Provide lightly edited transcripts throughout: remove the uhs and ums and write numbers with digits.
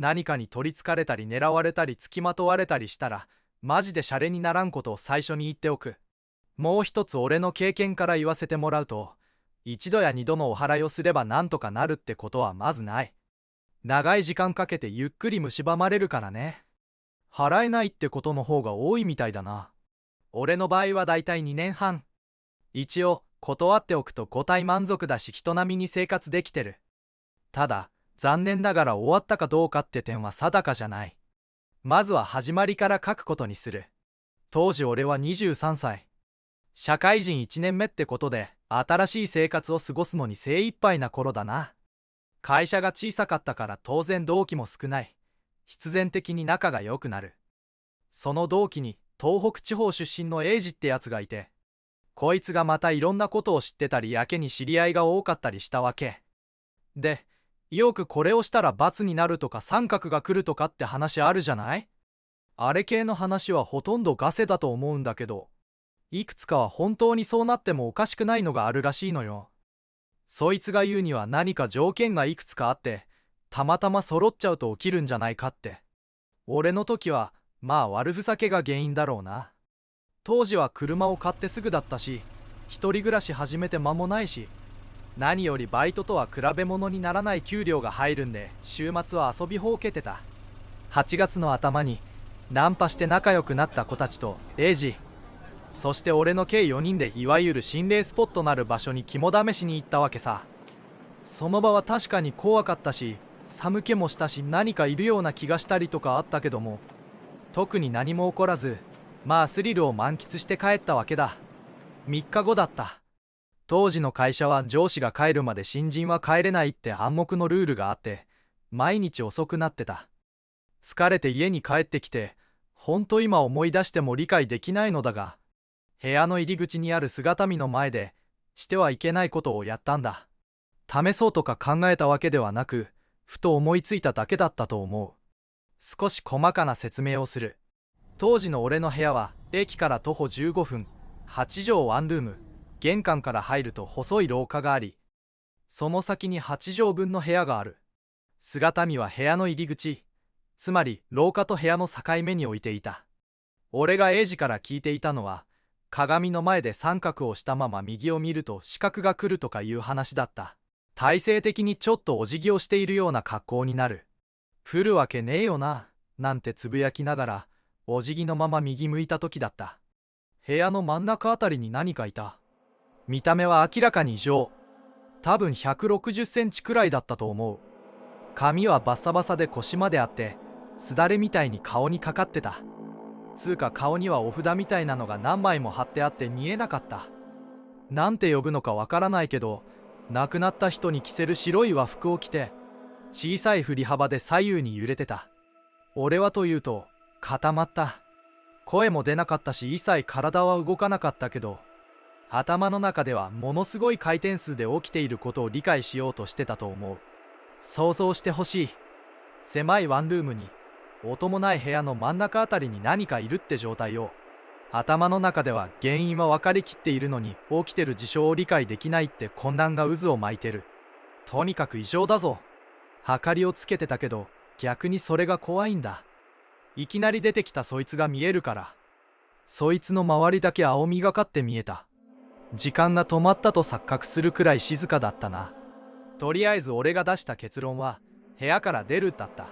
何かに取りつかれたり狙われたりつきまとわれたりしたらマジでシャレにならんことを最初に言っておく。もう一つ俺の経験から言わせてもらうと、一度や二度のお祓いをすればなんとかなるってことはまずない。長い時間かけてゆっくり蝕まれるからね。払えないってことの方が多いみたいだな。俺の場合はだいたい2年半。一応断っておくと五体満足だし人並みに生活できてる。ただ残念ながら終わったかどうかって点は定かじゃない。まずは始まりから書くことにする。当時俺は23歳。社会人1年目ってことで新しい生活を過ごすのに精一杯な頃だな。会社が小さかったから当然同期も少ない。必然的に仲が良くなる。その同期に東北地方出身の英二ってやつがいて、こいつがまたいろんなことを知ってたりやけに知り合いが多かったりしたわけ。で、よくこれをしたら罰になるとか三角が来るとかって話あるじゃない？あれ系の話はほとんどガセだと思うんだけど、いくつかは本当にそうなってもおかしくないのがあるらしいのよ。そいつが言うには何か条件がいくつかあって、たまたま揃っちゃうと起きるんじゃないかって。俺の時はまあ悪ふざけが原因だろうな。当時は車を買ってすぐだったし、一人暮らし始めて間もないし、何よりバイトとは比べ物にならない給料が入るんで週末は遊びほうけてた。8月の頭にナンパして仲良くなった子たちとエイジ、そして俺の計4人でいわゆる心霊スポットなる場所に肝試しに行ったわけさ。その場は確かに怖かったし寒気もしたし何かいるような気がしたりとかあったけども、特に何も起こらず、まあスリルを満喫して帰ったわけだ。3日後だった。当時の会社は上司が帰るまで新人は帰れないって暗黙のルールがあって、毎日遅くなってた。疲れて家に帰ってきて、ほんと今思い出しても理解できないのだが、部屋の入り口にある姿見の前でしてはいけないことをやったんだ。試そうとか考えたわけではなく、ふと思いついただけだったと思う。少し細かな説明をする。当時の俺の部屋は駅から徒歩15分、8畳ワンルーム。玄関から入ると細い廊下があり、その先に8畳分の部屋がある。姿見は部屋の入り口、つまり廊下と部屋の境目に置いていた。俺が英二から聞いていたのは、鏡の前で三角をしたまま右を見ると四角が来るとかいう話だった。体勢的にちょっとお辞儀をしているような格好になる。降るわけねえよな、なんてつぶやきながら、お辞儀のまま右向いた時だった。部屋の真ん中あたりに何かいた。見た目は明らかに異常。多分160センチくらいだったと思う。髪はバッサバサで腰まであって、すだれみたいに顔にかかってた。つうか顔にはお札みたいなのが何枚も貼ってあって見えなかった。なんて呼ぶのかわからないけど、亡くなった人に着せる白い和服を着て、小さい振り幅で左右に揺れてた。俺はというと、固まった。声も出なかったし一切体は動かなかったけど、頭の中ではものすごい回転数で起きていることを理解しようとしてたと思う。想像してほしい。狭いワンルームに音もない部屋の真ん中あたりに何かいるって状態を。頭の中では原因は分かりきっているのに起きてる事象を理解できないって混乱が渦を巻いてる。とにかく異常だぞ。明かりをつけてたけど逆にそれが怖いんだ。いきなり出てきたそいつが見えるから。そいつの周りだけ青みがかって見えた。時間が止まったと錯覚するくらい静かだったな。とりあえず俺が出した結論は部屋から出るだった。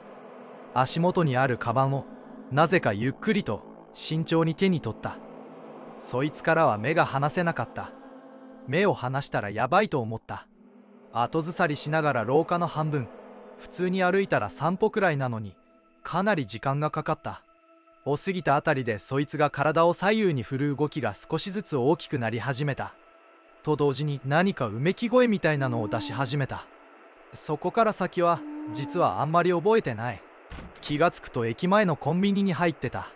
足元にあるカバンをなぜかゆっくりと慎重に手に取った。そいつからは目が離せなかった。目を離したらやばいと思った。後ずさりしながら廊下の半分、普通に歩いたら散歩くらいなのにかなり時間がかかった。を過ぎたあたりでそいつが体を左右に振る動きが少しずつ大きくなり始めた。と同時に何かうめき声みたいなのを出し始めた。そこから先は実はあんまり覚えてない。気がつくと駅前のコンビニに入ってた。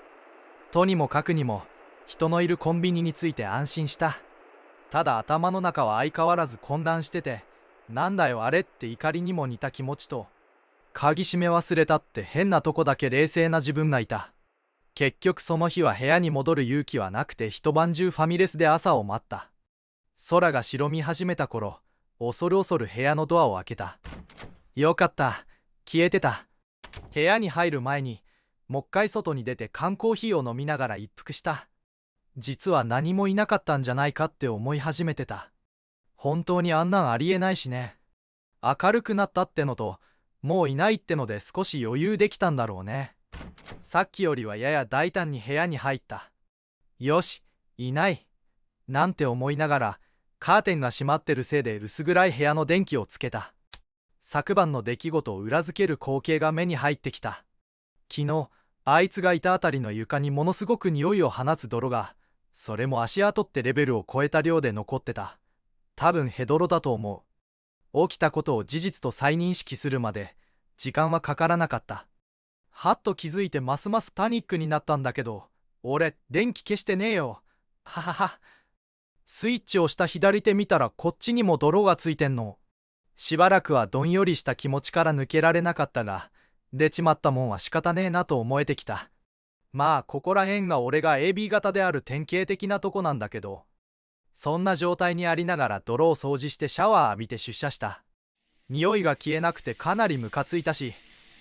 とにもかくにも人のいるコンビニについて安心した。ただ頭の中は相変わらず混乱してて、なんだよあれって怒りにも似た気持ちと、鍵閉め忘れたって変なとこだけ冷静な自分がいた。結局その日は部屋に戻る勇気はなくて一晩中ファミレスで朝を待った。空が白み始めた頃、恐る恐る部屋のドアを開けた。よかった、消えてた。部屋に入る前にもっかい外に出て缶コーヒーを飲みながら一服した。実は何もいなかったんじゃないかって思い始めてた。本当にあんなんありえないしね。明るくなったってのと、もういないってので少し余裕できたんだろうね。さっきよりはやや大胆に部屋に入った。よし、いないなんて思いながら、カーテンが閉まってるせいで薄暗い部屋の電気をつけた。昨晩の出来事を裏付ける光景が目に入ってきた。昨日あいつがいたあたりの床にものすごく匂いを放つ泥が、それも足跡ってレベルを超えた量で残ってた。多分ヘドロだと思う。起きたことを事実と再認識するまで時間はかからなかった。はっと気づいてますますパニックになったんだけど、俺電気消してねえよ。ははは。スイッチを押した左手見たらこっちにも泥がついてんの。しばらくはどんよりした気持ちから抜けられなかったが、出ちまったもんは仕方ねえなと思えてきた。まあここら辺が俺が AB 型である典型的なとこなんだけど、そんな状態にありながら泥を掃除してシャワー浴びて出社した。匂いが消えなくてかなりムカついたし、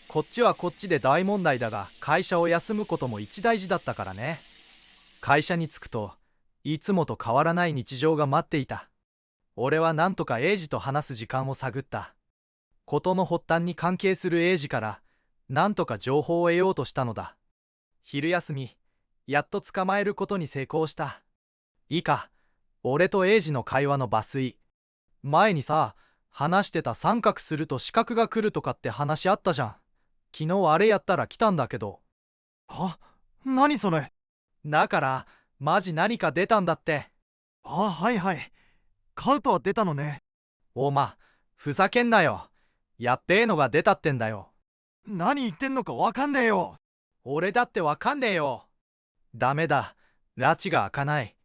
こっちはこっちで大問題だが、会社を休むことも一大事だったからね。会社に着くといつもと変わらない日常が待っていた。俺はなんとか英二と話す時間を探った。事の発端に関係する英二からなんとか情報を得ようとしたのだ。昼休み、やっと捕まえることに成功した。いいか、俺と英二の会話の抜粋。前にさ、話してた三角すると四角が来るとかって話あったじゃん。昨日あれやったら来たんだけど。は？何それ？だからマジ何か出たんだって。はいはい。カウトは出たのね。ふざけんなよ。やっべえのが出たってんだよ。何言ってんのかわかんねえよ。俺だってわかんねえよ。ダメだ、拉致が開かない。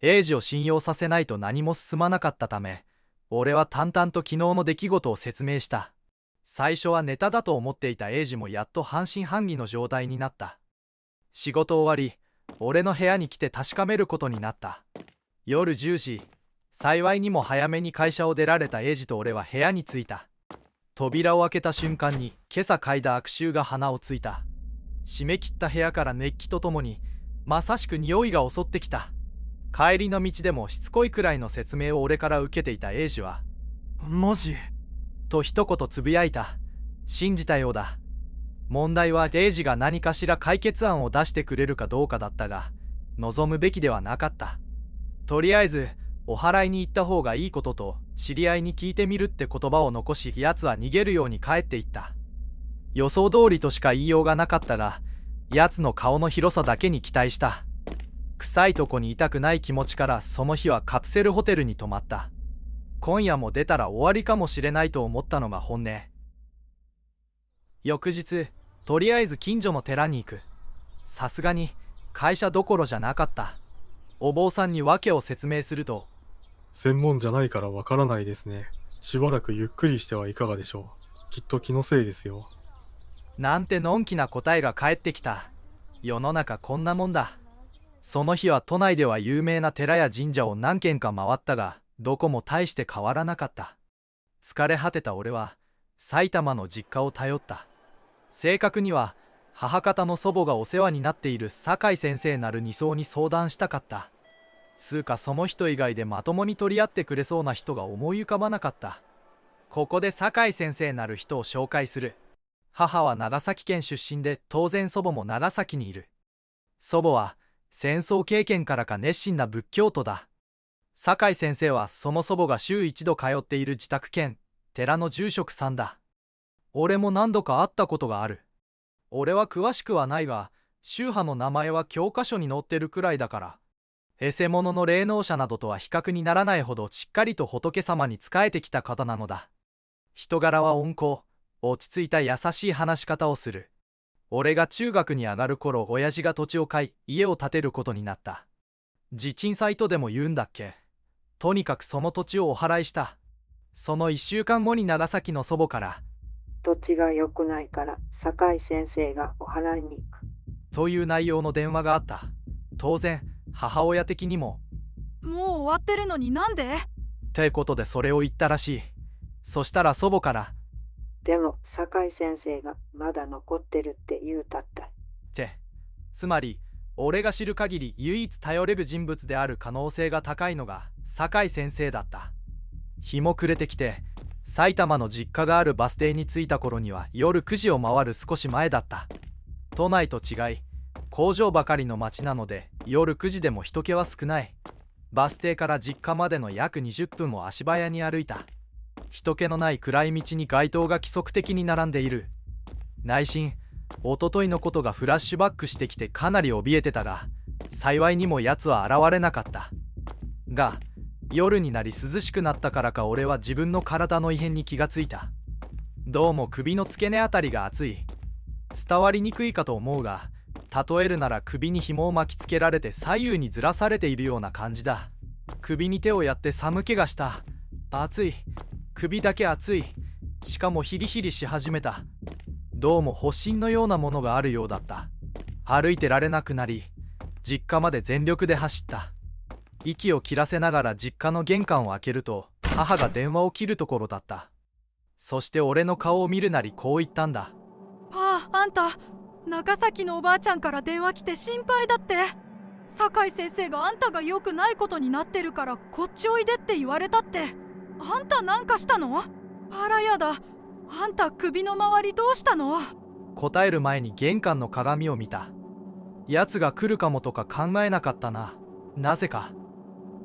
英二を信用させないと何も進まなかったため、俺は淡々と昨日の出来事を説明した。最初はネタだと思っていた英二もやっと半信半疑の状態になった。仕事終わり、俺の部屋に来て確かめることになった。夜10時、幸いにも早めに会社を出られた英二と俺は部屋に着いた。扉を開けた瞬間に今朝嗅いだ悪臭が鼻をついた。締め切った部屋から熱気とともにまさしく匂いが襲ってきた。帰りの道でもしつこいくらいの説明を俺から受けていた英二は、マジ？と一言つぶやいた。信じたようだ。問題は英二が何かしら解決案を出してくれるかどうかだったが、望むべきではなかった。とりあえずお祓いに行った方がいいことと知り合いに聞いてみるって言葉を残し、奴は逃げるように帰っていった。予想通りとしか言いようがなかったが、奴の顔の広さだけに期待した。臭いとこにいたくない気持ちからその日はカプセルホテルに泊まった。今夜も出たら終わりかもしれないと思ったのが本音。翌日、とりあえず近所の寺に行く。さすがに会社どころじゃなかった。お坊さんに訳を説明すると、専門じゃないからわからないですね。しばらくゆっくりしてはいかがでしょう。きっと気のせいですよ。なんてのんきな答えが返ってきた。世の中こんなもんだ。その日は都内では有名な寺や神社を何軒か回ったが、どこも大して変わらなかった。疲れ果てた俺は埼玉の実家を頼った。正確には母方の祖母がお世話になっている酒井先生なる二層に相談したかった。つうかその人以外でまともに取り合ってくれそうな人が思い浮かばなかった。ここで酒井先生なる人を紹介する。母は長崎県出身で、当然祖母も長崎にいる。祖母は戦争経験からか熱心な仏教徒だ。酒井先生はその祖母が週一度通っている自宅兼寺の住職さんだ。俺も何度か会ったことがある。俺は詳しくはないが、宗派の名前は教科書に載ってるくらいだから、エセモノの霊能者などとは比較にならないほどしっかりと仏様に仕えてきた方なのだ。人柄は温厚、落ち着いた優しい話し方をする。俺が中学に上がる頃、親父が土地を買い家を建てることになった。地鎮祭とでも言うんだっけ。とにかくその土地をお祓いした。その1週間後に長崎の祖母から、土地が良くないから酒井先生がお祓いに行くという内容の電話があった。当然母親的にも、もう終わってるのになんで？ってことでそれを言ったらしい。そしたら祖母から、でも酒井先生がまだ残ってるって言うたった。って、つまり俺が知る限り唯一頼れる人物である可能性が高いのが酒井先生だった。日も暮れてきて、埼玉の実家があるバス停に着いた頃には夜9時を回る少し前だった。都内と違い工場ばかりの街なので夜9時でも人気は少ない。バス停から実家までの約20分を足早に歩いた。人気のない暗い道に街灯が規則的に並んでいる。内心一昨日のことがフラッシュバックしてきてかなり怯えてたが、幸いにも奴は現れなかった。が夜になり涼しくなったからか俺は自分の体の異変に気がついた。どうも首の付け根あたりが熱い。伝わりにくいかと思うが、例えるなら首に紐を巻きつけられて左右にずらされているような感じだ。首に手をやって寒気がした。熱い。首だけ熱い。しかもヒリヒリし始めた。どうも発疹のようなものがあるようだった。歩いてられなくなり、実家まで全力で走った。息を切らせながら実家の玄関を開けると、母が電話を切るところだった。そして俺の顔を見るなりこう言ったんだ。あんた、中崎のおばあちゃんから電話来て心配だって。酒井先生があんたが良くないことになってるからこっちおいでって言われたって。あんたなんかしたの？あらやだ。あんた首の周りどうしたの？答える前に玄関の鏡を見た。奴が来るかもとか考えなかったな。なぜか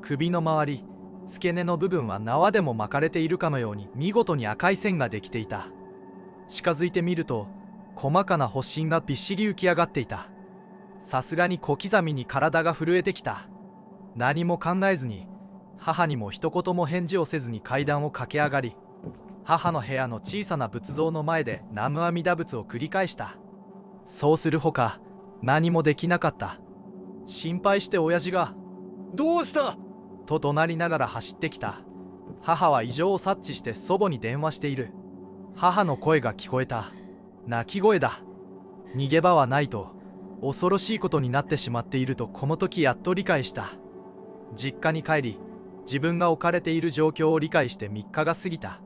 首の周り、付け根の部分は縄でも巻かれているかのように見事に赤い線ができていた。近づいてみると細かな発疹がびっしり浮き上がっていた。さすがに小刻みに体が震えてきた。何も考えずに母にも一言も返事をせずに階段を駆け上がり、母の部屋の小さな仏像の前で南無阿弥陀仏を繰り返した。そうするほか何もできなかった。心配して親父がどうした？と怒鳴りながら走ってきた。母は異常を察知して祖母に電話している。母の声が聞こえた。泣き声だ。逃げ場はないと、恐ろしいことになってしまっているとこの時やっと理解した。実家に帰り、自分が置かれている状況を理解して3日が過ぎた。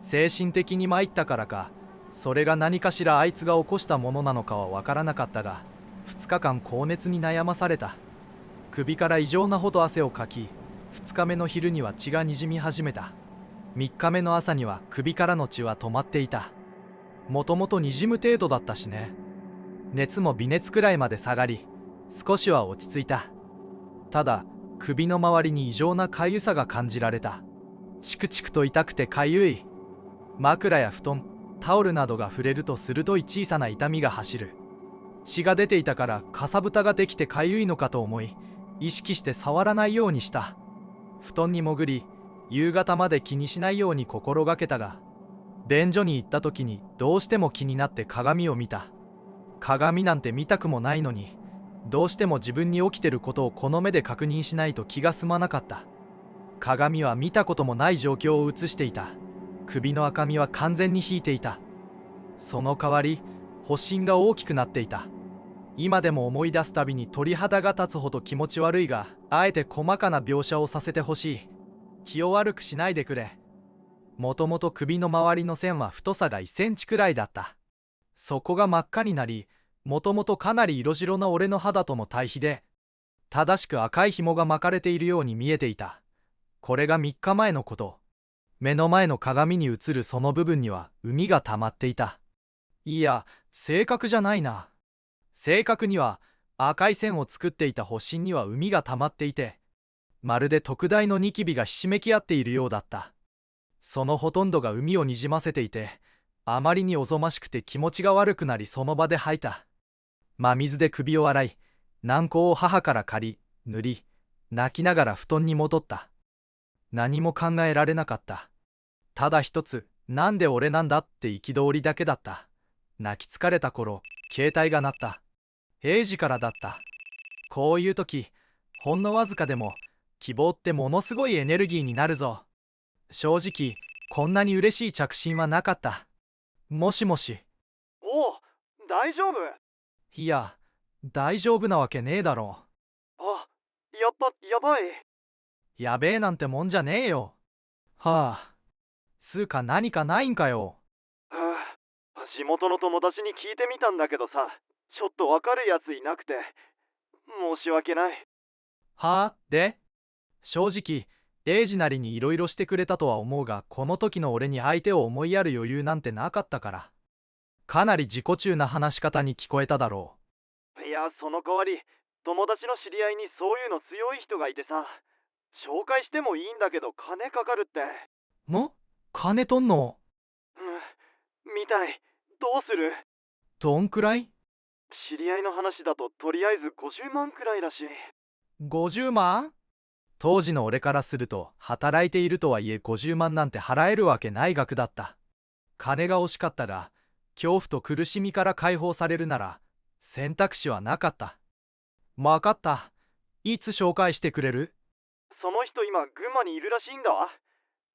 精神的に参ったからか、それが何かしらあいつが起こしたものなのかは分からなかったが、2日間高熱に悩まされた。首から異常なほど汗をかき、2日目の昼には血がにじみ始めた。3日目の朝には首からの血は止まっていた。もともとにじむ程度だったしね。熱も微熱くらいまで下がり、少しは落ち着いた。ただ首の周りに異常なかゆさが感じられた。チクチクと痛くてかゆい。枕や布団、タオルなどが触れると鋭い小さな痛みが走る。血が出ていたからかさぶたができてかゆいのかと思い、意識して触らないようにした。布団に潜り、夕方まで気にしないように心がけたが、便所に行った時にどうしても気になって鏡を見た。鏡なんて見たくもないのに、どうしても自分に起きてることをこの目で確認しないと気が済まなかった。鏡は見たこともない状況を映していた。首の赤みは完全に引いていた。その代わり発疹が大きくなっていた。今でも思い出すたびに鳥肌が立つほど気持ち悪いが、あえて細かな描写をさせてほしい。気を悪くしないでくれ。もともと首の周りの線は太さが1センチくらいだった。そこが真っ赤になり、もともとかなり色白な俺の肌とも対比で、正しく赤い紐が巻かれているように見えていた。これが3日前のこと。目の前の鏡に映るその部分には膿が溜まっていた。いや、正確じゃないな。正確には赤い線を作っていた発疹には膿が溜まっていて、まるで特大のニキビがひしめき合っているようだった。そのほとんどが膿をにじませていて、あまりにおぞましくて気持ちが悪くなりその場で吐いた。真水で首を洗い、軟膏を母から借り、塗り、泣きながら布団に戻った。何も考えられなかった。ただ一つ、なんで俺なんだって憤りだけだった。泣き疲れた頃、携帯が鳴った。英二からだった。こういう時、ほんのわずかでも、希望ってものすごいエネルギーになるぞ。正直、こんなに嬉しい着信はなかった。もしもし。おう、大丈夫？いや、大丈夫なわけねえだろあ、やばい。やべえなんてもんじゃねえよ。はあ。つうか何かないんかよ。地元の友達に聞いてみたんだけどさ、ちょっとわかるやついなくて、申し訳ない。はあ、で正直、エイジなりにいろいろしてくれたとは思うが、この時の俺に相手を思いやる余裕なんてなかったから。かなり自己中な話し方に聞こえただろいや、その代わり、友達の知り合いにそういうの強い人がいてさ、紹介してもいいんだけど金かかるって。う。金とんの？みたい。どうする？どんくらい？知り合いの話だととりあえず50万くらいらしい。50万？当時の俺からすると、働いているとはいえ50万なんて払えるわけない額だった。金が欲しかったが、恐怖と苦しみから解放されるなら選択肢はなかった。わかった。いつ紹介してくれる？その人今群馬にいるらしいんだわ。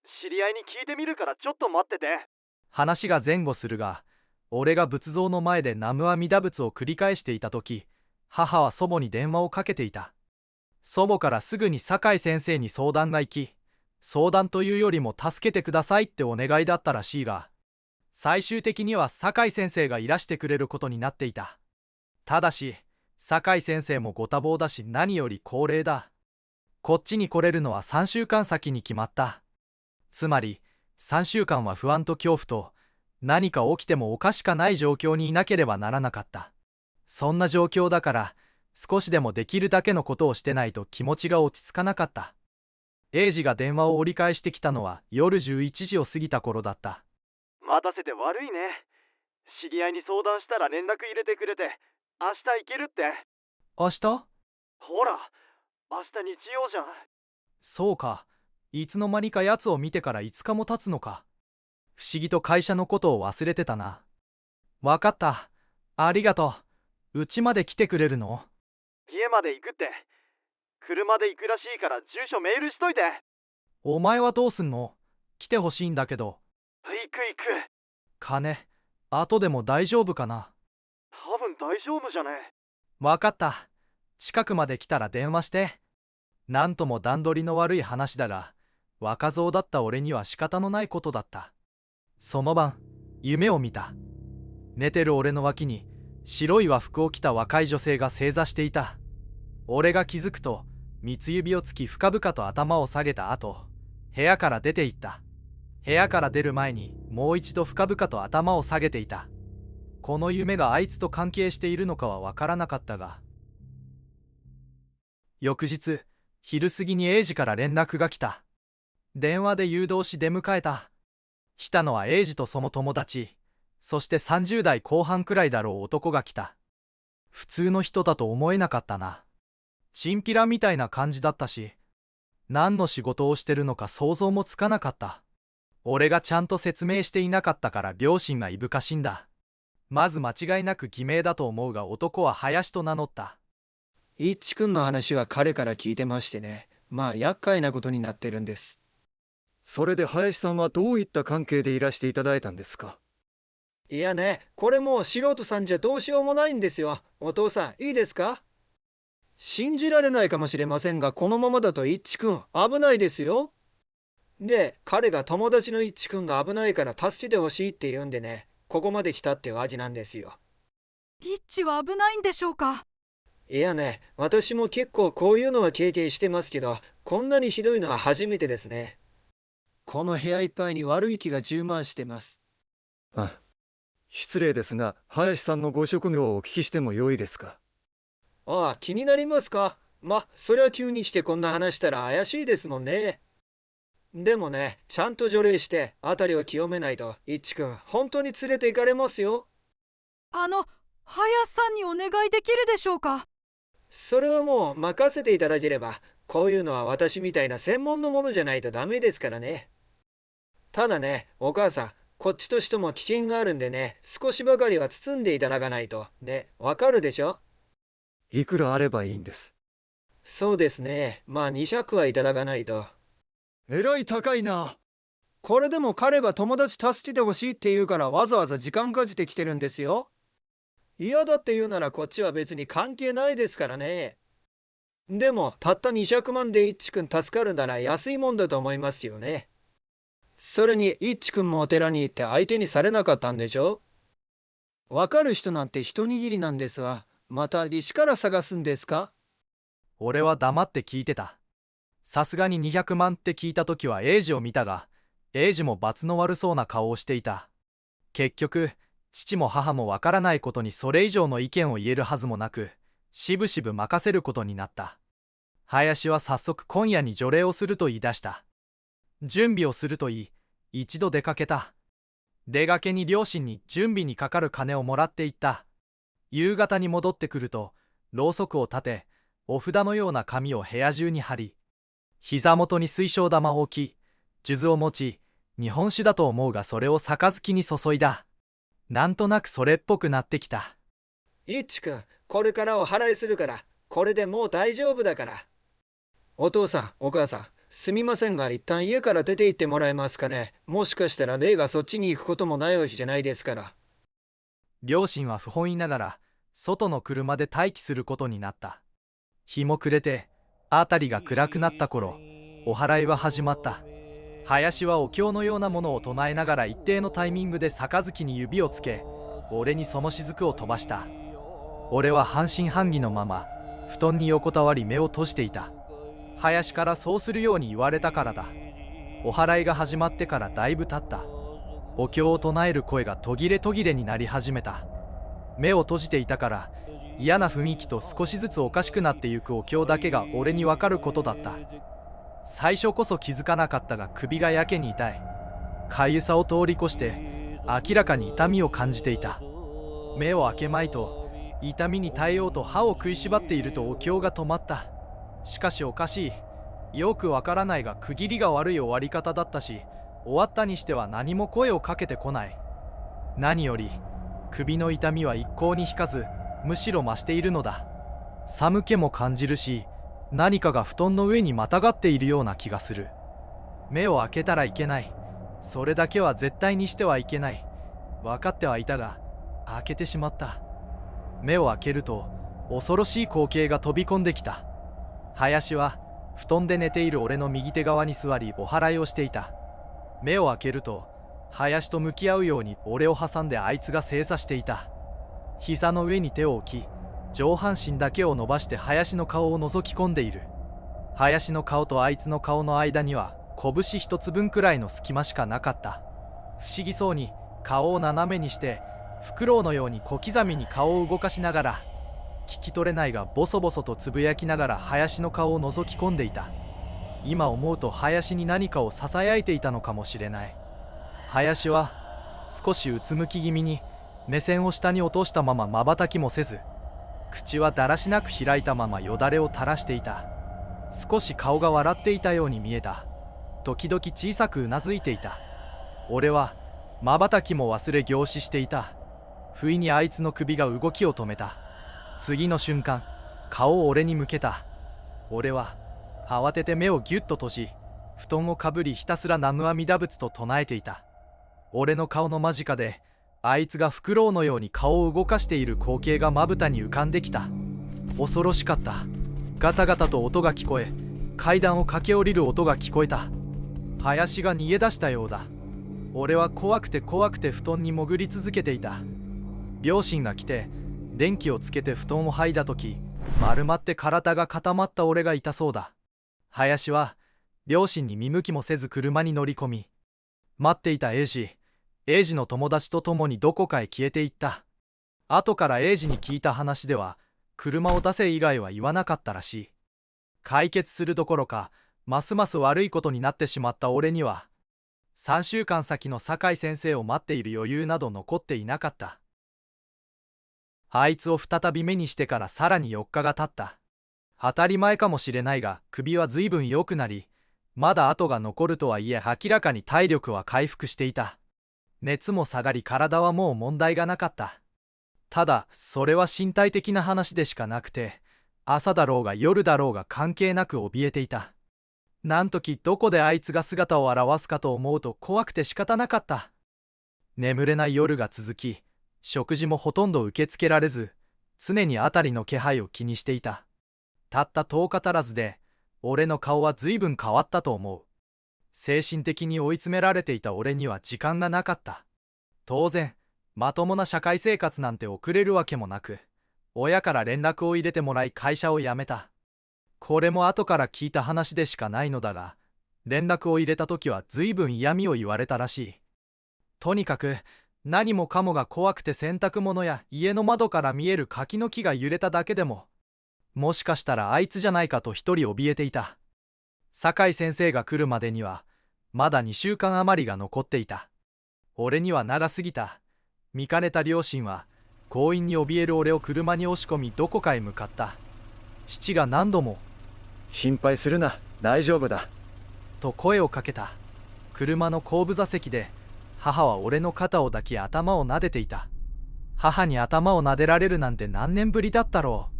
知り合いに聞いてみるからちょっと待ってて。話が前後するが、俺が仏像の前で南無阿弥陀仏を繰り返していた時、母は祖母に電話をかけていた。祖母からすぐに酒井先生に相談が行き、相談というよりも助けてくださいってお願いだったらしいが、最終的には酒井先生がいらしてくれることになっていた。ただし、酒井先生もご多忙だし、何より高齢だ。こっちに来れるのは3週間先に決まった。つまり、3週間は不安と恐怖と、何か起きてもおかしかない状況にいなければならなかった。そんな状況だから、少しでもできるだけのことをしてないと気持ちが落ち着かなかった。英二が電話を折り返してきたのは夜11時を過ぎた頃だった。待たせて悪いね。知り合いに相談したら連絡入れてくれて、明日行けるって。明日？ほら、明日日曜じゃん。そうか。いつの間にか奴を見てから5日も経つのか。不思議と会社のことを忘れてたな。わかった。ありがとう。うちまで来てくれるの？家まで行くって。車で行くらしいから住所メールしといて。お前はどうすんの？来てほしいんだけど。行く。金、後でも大丈夫かな？多分大丈夫じゃね。わかった。近くまで来たら電話して。なんとも段取りの悪い話だが、若造だった俺には仕方のないことだった。その晩、夢を見た。寝てる俺の脇に白い和服を着た若い女性が正座していた。俺が気づくと、三つ指をつき深々と頭を下げた後、部屋から出て行った。部屋から出る前にもう一度深々と頭を下げていた。この夢があいつと関係しているのかはわからなかったが、翌日、昼過ぎに英二から連絡が来た。電話で誘導し出迎えた。来たのは英二とその友達、そして30代後半くらいだろう男が来た。普通の人だと思えなかったな。チンピラみたいな感じだったし、何の仕事をしてるのか想像もつかなかった。俺がちゃんと説明していなかったから両親がいぶかしんだ。まず間違いなく偽名だと思うが、男は林と名乗った。一くんの話は彼から聞いてましてね。まあ厄介なことになってるんです。それで林さんはどういった関係でいらしていただいたんですか？いやね、これもう素人さんじゃどうしようもないんですよ。お父さん、いいですか？信じられないかもしれませんが、このままだと一くん危ないですよ。で、彼が友達の一くんが危ないから助けてほしいって言うんでね、ここまで来たってわけなんですよ。一致は危ないんでしょうか？いやね、私も結構こういうのは経験してますけど、こんなにひどいのは初めてですね。この部屋いっぱいに悪い気が充満してます。あ、失礼ですが、林さんのご職業をお聞きしてもよいですか？ああ、気になりますか？それは急にしてこんな話したら怪しいですもんね。でもね、ちゃんと除霊して辺りを清めないと、一くん本当に連れて行かれますよ。林さんにお願いできるでしょうか？それはもう任せていただければ、こういうのは私みたいな専門のものじゃないとダメですからね。ただね、お母さん、こっちとしても危険があるんでね、少しばかりは包んでいただかないと。ね、わかるでしょ？いくらあればいいんです？そうですね、200はいただかないと。えらい高いな。これでも彼は友達助けてほしいって言うからわざわざ時間かけてきてるんですよ。嫌だって言うならこっちは別に関係ないですからね。でもたった200万で一くん助かるなら安いもんだと思いますよね。それに一くんもお寺に行って相手にされなかったんでしょ？わかる人なんて一握りなんですわ。また利子から探すんですか？俺は黙って聞いてた。さすがに200万って聞いた時は英二を見たが、英二も罰の悪そうな顔をしていた。結局、父も母もわからないことにそれ以上の意見を言えるはずもなく、しぶしぶ任せることになった。林は早速今夜に除霊をすると言い出した。準備をすると言い、一度出かけた。出がけに両親に準備にかかる金をもらっていった。夕方に戻ってくると、ろうそくを立て、お札のような紙を部屋中に貼り、膝元に水晶玉を置き、数珠を持ち、日本酒だと思うがそれを杯に注いだ。なんとなくそれっぽくなってきた。一くん、これからお祓いするから、これでもう大丈夫だから。お父さん、お母さん、すみませんが一旦家から出て行ってもらえますかね。もしかしたら霊がそっちに行くこともないわけじゃないですから。両親は不本意ながら、外の車で待機することになった。日も暮れて、辺りが暗くなった頃、お祓いは始まった。林はお経のようなものを唱えながら一定のタイミングで杯に指をつけ、俺にその雫を飛ばした。俺は半信半疑のまま、布団に横たわり目を閉じていた。林からそうするように言われたからだ。お祓いが始まってからだいぶ経った。お経を唱える声が途切れ途切れになり始めた。目を閉じていたから嫌な雰囲気と少しずつおかしくなってゆくお経だけが俺にわかることだった。最初こそ気づかなかったが首がやけに痛い。かゆさを通り越して明らかに痛みを感じていた。目を開けまいと痛みに耐えようと歯を食いしばっているとお経が止まった。しかしおかしい。よくわからないが区切りが悪い終わり方だったし、終わったにしては何も声をかけてこない。何より首の痛みは一向に引かず、むしろ増しているのだ。寒気も感じるし、何かが布団の上にまたがっているような気がする。目を開けたらいけない。それだけは絶対にしてはいけない。分かってはいたが、開けてしまった。目を開けると、恐ろしい光景が飛び込んできた。林は、布団で寝ている俺の右手側に座りお祓いをしていた。目を開けると、林と向き合うように俺を挟んであいつが正座していた。膝の上に手を置き、上半身だけを伸ばして林の顔を覗き込んでいる。林の顔とあいつの顔の間には拳一つ分くらいの隙間しかなかった。不思議そうに顔を斜めにしてフクロウのように小刻みに顔を動かしながら、聞き取れないがボソボソとつぶやきながら林の顔を覗き込んでいた。今思うと林に何かをささやいていたのかもしれない。林は少しうつむき気味に目線を下に落としたまま瞬きもせず、口はだらしなく開いたままよだれを垂らしていた。少し顔が笑っていたように見えた。時々小さくうなずいていた。俺は瞬きも忘れ凝視していた。不意にあいつの首が動きを止めた。次の瞬間、顔を俺に向けた。俺は慌てて目をギュッと閉じ、布団をかぶりひたすら南無阿弥陀仏と唱えていた。俺の顔の間近であいつがフクロウのように顔を動かしている光景がまぶたに浮かんできた。恐ろしかった。ガタガタと音が聞こえ、階段を駆け下りる音が聞こえた。林が逃げ出したようだ。俺は怖くて怖くて布団に潜り続けていた。両親が来て電気をつけて布団を剥いだ時、丸まって体が固まった俺が痛そうだ。林は両親に見向きもせず車に乗り込み、待っていた英二の友達と共にどこかへ消えていった。後から英二に聞いた話では、車を出せ以外は言わなかったらしい。解決するどころか、ますます悪いことになってしまった俺には、3週間先の酒井先生を待っている余裕など残っていなかった。あいつを再び目にしてからさらに4日が経った。当たり前かもしれないが、首は随分良くなり、まだ跡が残るとはいえ明らかに体力は回復していた。熱も下がり体はもう問題がなかった。ただそれは身体的な話でしかなくて、朝だろうが夜だろうが関係なく怯えていた。なんときどこであいつが姿を現すかと思うと怖くて仕方なかった。眠れない夜が続き、食事もほとんど受け付けられず、常に辺りの気配を気にしていた。たった10日足らずで俺の顔は随分変わったと思う。精神的に追い詰められていた俺には時間がなかった。当然まともな社会生活なんて送れるわけもなく、親から連絡を入れてもらい会社を辞めた。これも後から聞いた話でしかないのだが、連絡を入れた時は随分嫌味を言われたらしい。とにかく何もかもが怖くて、洗濯物や家の窓から見える柿の木が揺れただけでも、もしかしたらあいつじゃないかと一人怯えていた。酒井先生が来るまでにはまだ2週間余りが残っていた。俺には長すぎた。見かねた両親は強引に怯える俺を車に押し込み、どこかへ向かった。父が何度も心配するな、大丈夫だ。と声をかけた。車の後部座席で母は俺の肩を抱き、頭を撫でていた。母に頭を撫でられるなんて何年ぶりだったろう。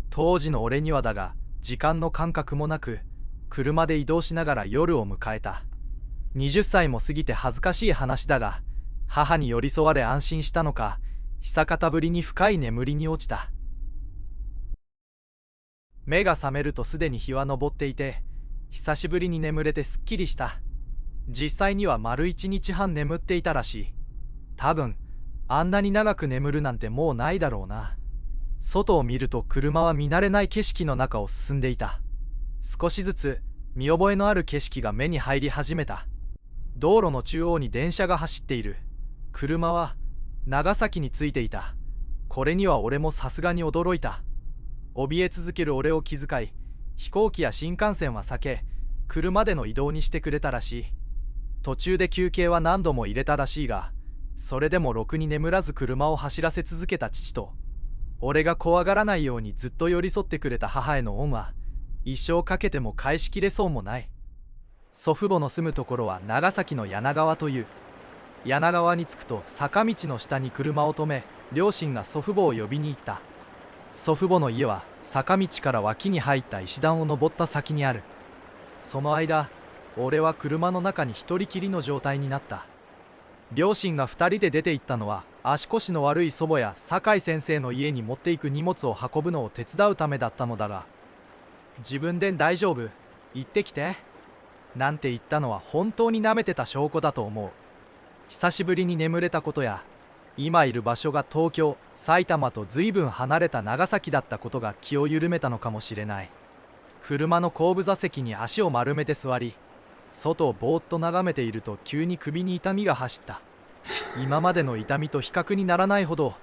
当時の俺にはだが、時間の感覚もなく、車で移動しながら夜を迎えた。20歳も過ぎて恥ずかしい話だが、母に寄り添われ安心したのか、久方ぶりに深い眠りに落ちた。目が覚めるとすでに日は昇っていて、久しぶりに眠れてすっきりした。実際には丸1日半眠っていたらしい。多分あんなに長く眠るなんてもうないだろうな。外を見ると車は見慣れない景色の中を進んでいた。少しずつ見覚えのある景色が目に入り始めた。道路の中央に電車が走っている。車は長崎に着いていた。これには俺もさすがに驚いた。怯え続ける俺を気遣い、飛行機や新幹線は避け、車での移動にしてくれたらしい。途中で休憩は何度も入れたらしいが、それでもろくに眠らず車を走らせ続けた父と、俺が怖がらないようにずっと寄り添ってくれた母への恩は、一生かけても返しきれそうもない。祖父母の住むところは長崎の柳川という。柳川に着くと坂道の下に車を止め、両親が祖父母を呼びに行った。祖父母の家は坂道から脇に入った石段を登った先にある。その間、俺は車の中に一人きりの状態になった。両親が2人で出て行ったのは、足腰の悪い祖母や酒井先生の家に持っていく荷物を運ぶのを手伝うためだったのだが、自分で大丈夫、行ってきてなんて言ったのは本当に舐めてた証拠だと思う。久しぶりに眠れたことや、今いる場所が東京、埼玉と随分離れた長崎だったことが気を緩めたのかもしれない。車の後部座席に足を丸めて座り、外をぼーっと眺めていると急に首に痛みが走った。今までの痛みと比較にならないほど、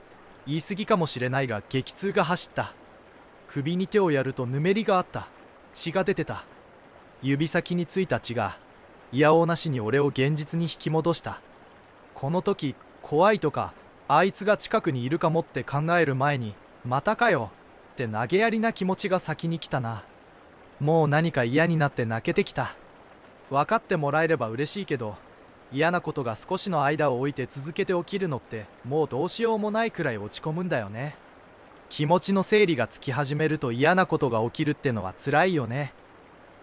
言い過ぎかもしれないが激痛が走った。首に手をやるとぬめりがあった。血が出てた。指先についた血がいやおうなしに俺を現実に引き戻した。この時怖いとかあいつが近くにいるかもって考える前に、またかよって投げやりな気持ちが先に来たな。もう何か嫌になって泣けてきた。分かってもらえれば嬉しいけど、嫌なことが少しの間を置いて続けて起きるのってもうどうしようもないくらい落ち込むんだよね。気持ちの整理がつき始めると嫌なことが起きるってのは辛いよね。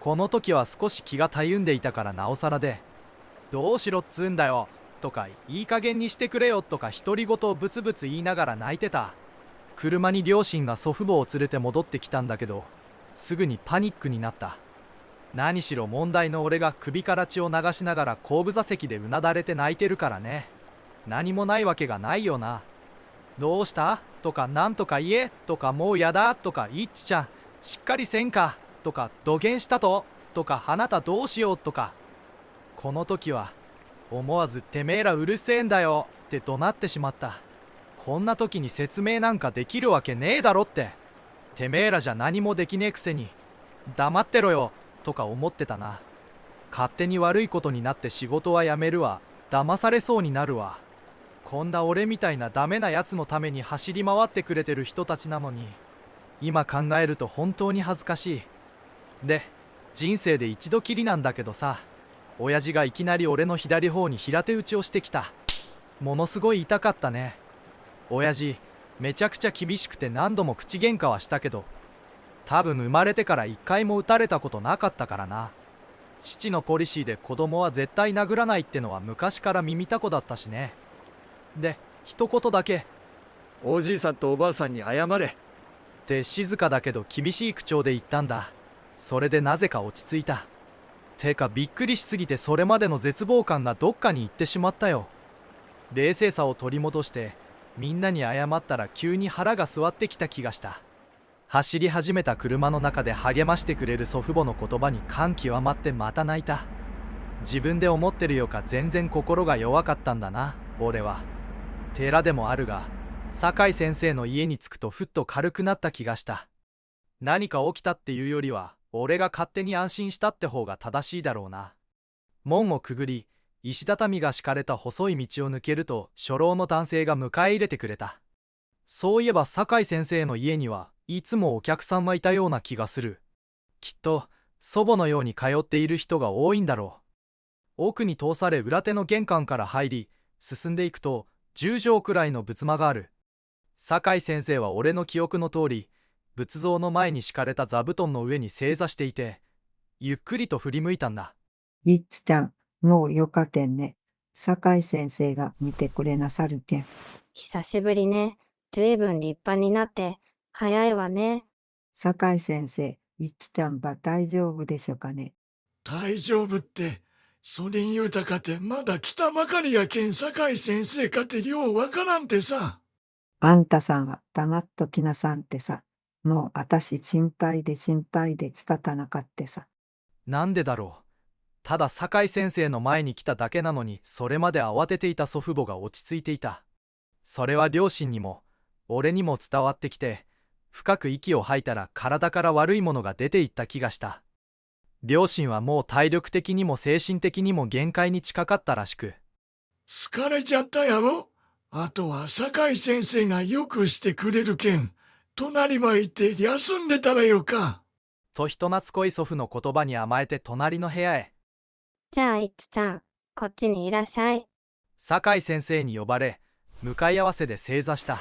この時は少し気がたゆんでいたからなおさらで、どうしろっつうんだよとかいい加減にしてくれよとか独り言をブツブツ言いながら泣いてた。車に両親が祖父母を連れて戻ってきたんだけど、すぐにパニックになった。何しろ問題の俺が首から血を流しながら後部座席でうなだれて泣いてるからね。何もないわけがないよな。どうしたとかなんとか言えとかもうやだとかいっちちゃんしっかりせんかとかどげんしたとかあなたどうしようとか。この時は思わずてめえらうるせえんだよって怒鳴ってしまった。こんな時に説明なんかできるわけねえだろって。てめえらじゃ何もできねえくせに黙ってろよとか思ってたな。勝手に悪いことになって仕事は辞めるわ。騙されそうになるわ。こんな俺みたいなダメなやつのために走り回ってくれてる人たちなのに、今考えると本当に恥ずかしい。で、人生で一度きりなんだけどさ、親父がいきなり俺の左方に平手打ちをしてきた。ものすごい痛かったね。親父めちゃくちゃ厳しくて何度も口喧嘩はしたけど、多分生まれてから一回も撃たれたことなかったからな。父のポリシーで子供は絶対殴らないってのは昔から耳たこだったしね。で、一言だけおじいさんとおばあさんに謝れって静かだけど厳しい口調で言ったんだ。それでなぜか落ち着いた。てかびっくりしすぎてそれまでの絶望感がどっかに行ってしまったよ。冷静さを取り戻してみんなに謝ったら急に腹が据わってきた気がした。走り始めた車の中で励ましてくれる祖父母の言葉に感極まってまた泣いた。自分で思ってるよか全然心が弱かったんだな、俺は。寺でもあるが、酒井先生の家に着くとふっと軽くなった気がした。何か起きたっていうよりは、俺が勝手に安心したって方が正しいだろうな。門をくぐり、石畳が敷かれた細い道を抜けると初老の男性が迎え入れてくれた。そういえば酒井先生の家にはいつもお客さんはいたような気がする。きっと祖母のように通っている人が多いんだろう。奥に通され裏手の玄関から入り、進んでいくと10畳くらいの仏間がある。酒井先生は俺の記憶の通り、仏像の前に敷かれた座布団の上に正座していて、ゆっくりと振り向いたんだ。いっちゃん、もうよかけんね。酒井先生が見てくれなさるけん。久しぶりね。ずいぶん立派になって早いわね。酒井先生、いっちゃんば大丈夫でしょかね。大丈夫って、それ言うたかてまだ来たばかりやけん酒井先生かてようわからんてさ。あんたさんは黙っときなさんってさ。もうあたし心配で仕方なかってさ。なんでだろう。ただ酒井先生の前に来ただけなのに、それまで慌てていた祖父母が落ち着いていた。それは両親にも俺にも伝わってきて、深く息を吐いたら体から悪いものが出ていった気がした。両親はもう体力的にも精神的にも限界に近かったらしく。疲れちゃったやろ。あとは酒井先生がよくしてくれるけん、隣ば行って休んでたらよか。と人懐っこい祖父の言葉に甘えて隣の部屋へ。じゃあいっちゃん、こっちにいらっしゃい。酒井先生に呼ばれ、向かい合わせで正座した。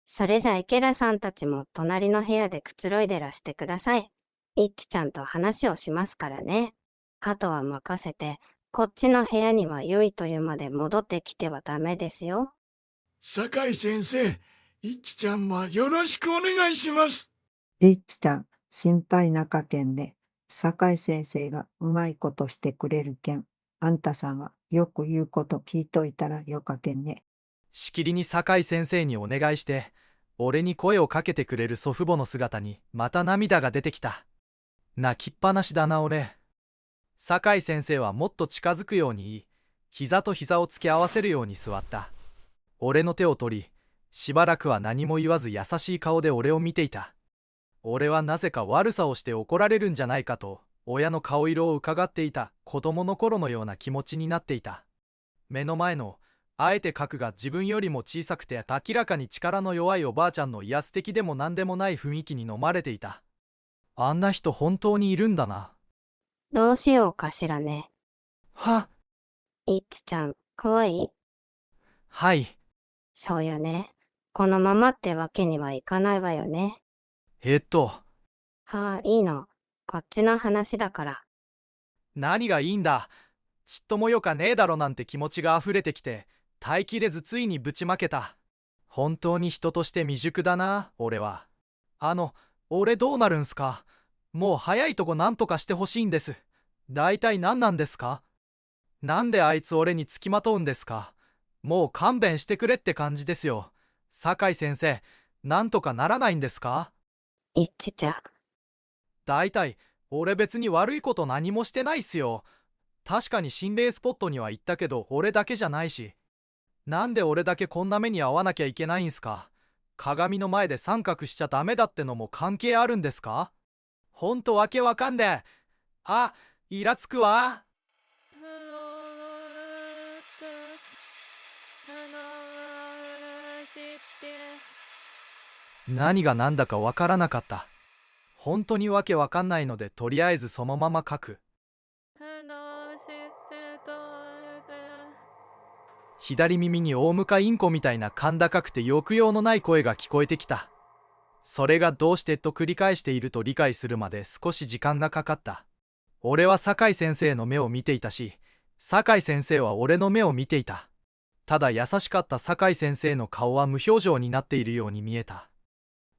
それじゃ池田さんたちも隣の部屋でくつろいでらしてください。いっちゃんと話をしますからね。あとは任せて、こっちの部屋には良いというまで戻ってきてはダメですよ。酒井先生、いっちゃんはよろしくお願いします。いっちゃん、心配なかけんね。酒井先生がうまいことしてくれるけん。あんたさんはよく言うこと聞いといたらよかけんね。しきりに酒井先生にお願いして、俺に声をかけてくれる祖父母の姿にまた涙が出てきた。泣きっぱなしだな俺。酒井先生はもっと近づくように言い、膝と膝を突き合わせるように座った。俺の手を取り、しばらくは何も言わず優しい顔で俺を見ていた。俺はなぜか悪さをして怒られるんじゃないかと、親の顔色を伺っていた子供の頃のような気持ちになっていた。目の前の、あえて核が自分よりも小さくて明らかに力の弱いおばあちゃんの威圧的でも何でもない雰囲気に飲まれていた。あんな人本当にいるんだな。どうしようかしらね。は、いっちゃん、来い。はい。そうよね。このままってわけにはいかないわよね。はあ、いいの。こっちの話だから。何がいいんだ。ちっともよかねえだろなんて気持ちが溢れてきて、耐えきれずついにぶちまけた。本当に人として未熟だな、俺は。俺どうなるんすか。もう早いとこなんとかしてほしいんです。大体何なんですか。なんであいつ俺につきまとうんですか。もう勘弁してくれって感じですよ。酒井先生、なんとかならないんですか。いっちゃ。大体、俺別に悪いこと何もしてないっすよ。確かに心霊スポットには行ったけど、俺だけじゃないし。なんで俺だけこんな目に遭わなきゃいけないんすか。鏡の前で三角しちゃダメだってのも関係あるんですか。ほんとわけわかんねえ。あ、イラつくわ。何が何だかわからなかった。本当にわけわかんないので、とりあえずそのまま書く。左耳に大向かインコみたいな甲高くて抑揚のない声が聞こえてきた。それがどうしてと繰り返していると理解するまで少し時間がかかった。俺は酒井先生の目を見ていたし、酒井先生は俺の目を見ていた。ただ優しかった酒井先生の顔は無表情になっているように見えた。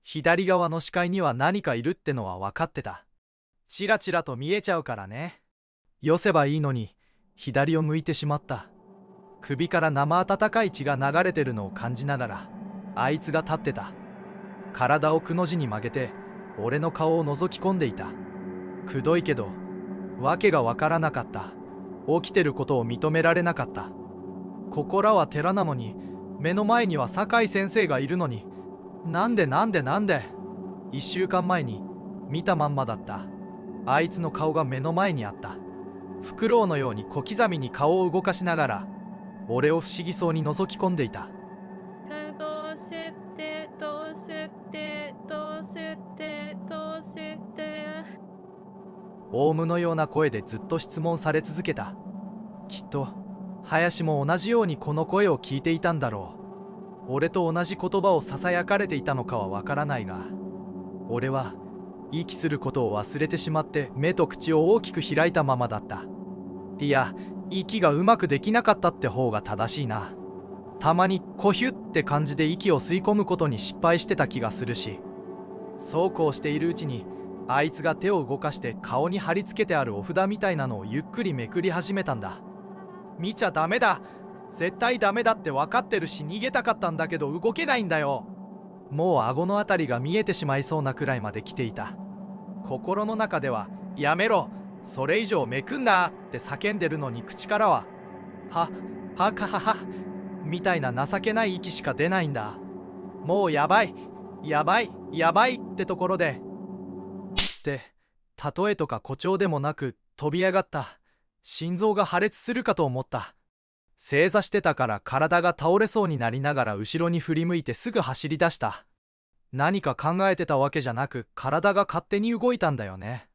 左側の視界には何かいるってのは分かってた。チラチラと見えちゃうからね。よせばいいのに、左を向いてしまった。首から生温かい血が流れてるのを感じながら、あいつが立ってた。体をくの字に曲げて俺の顔を覗き込んでいた。くどいけど訳がわからなかった。起きてることを認められなかった。ここらは寺なのに、目の前には酒井先生がいるのに、なんで1週間前に見たまんまだった。あいつの顔が目の前にあった。フクロウのように小刻みに顔を動かしながら俺を不思議そうに覗き込んでいた。どうしてオウムのような声でずっと質問され続けた。きっと林も同じようにこの声を聞いていたんだろう。俺と同じ言葉をささやかれていたのかはわからないが、俺は息することを忘れてしまって目と口を大きく開いたままだった。いや、息がうまくできなかったって方が正しいな。たまにコヒュって感じで息を吸い込むことに失敗してた気がするし。そうこうしているうちに、あいつが手を動かして顔に貼り付けてあるお札みたいなのをゆっくりめくり始めたんだ。見ちゃダメだ、絶対ダメだって分かってるし、逃げたかったんだけど動けないんだよ。もう顎のあたりが見えてしまいそうなくらいまで来ていた。心の中ではやめろ、それ以上めくんなって叫んでるのに、口からははかははみたいな情けない息しか出ないんだ。もうやばいってところでって例えとか誇張でもなく飛び上がった。心臓が破裂するかと思った。正座してたから体が倒れそうになりながら後ろに振り向いてすぐ走り出した。何か考えてたわけじゃなく、体が勝手に動いたんだよね。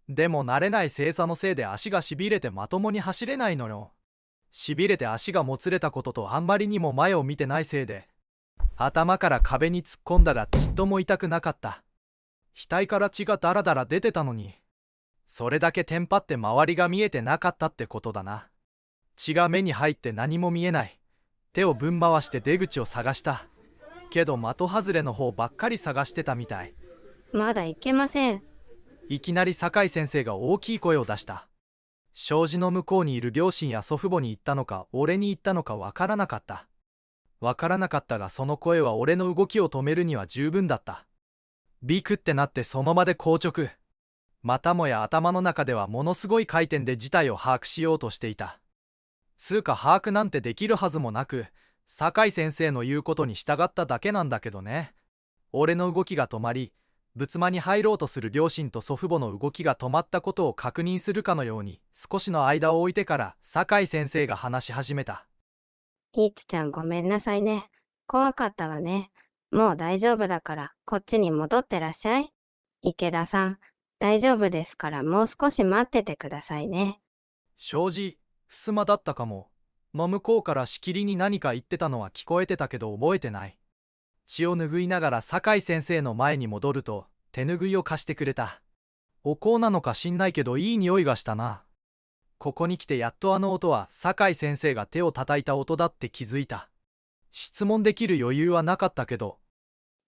でも慣れない正座のせいで足がしびれてまともに走れないのよ。しびれて足がもつれたことと、あんまりにも前を見てないせいで頭から壁に突っ込んだらちっとも痛くなかった。額から血がダラダラ出てたのに、それだけテンパって周りが見えてなかったってことだな。血が目に入って何も見えない。手をぶん回して出口を探した。けど的外れの方ばっかり探してたみたい。まだいけません。いきなり酒井先生が大きい声を出した。障子の向こうにいる両親や祖父母に言ったのか俺に言ったのかわからなかった。が、その声は俺の動きを止めるには十分だった。ビクってなってその場で硬直。またもや頭の中ではものすごい回転で事態を把握しようとしていた。つうか把握なんてできるはずもなく、酒井先生の言うことに従っただけなんだけどね。俺の動きが止まり、仏間に入ろうとする両親と祖父母の動きが止まったことを確認するかのように、少しの間を置いてから酒井先生が話し始めた。いつちゃんごめんなさいね。怖かったわね。もう大丈夫だからこっちに戻ってらっしゃい。池田さん、大丈夫ですからもう少し待っててくださいね。障子、襖だったかも。向こうからしきりに何か言ってたのは聞こえてたけど覚えてない。血を拭いながら酒井先生の前に戻ると手拭いを貸してくれた。お香なのか知んないけどいい匂いがしたな。ここに来てやっとあの音は酒井先生が手を叩いた音だって気づいた。質問できる余裕はなかったけど。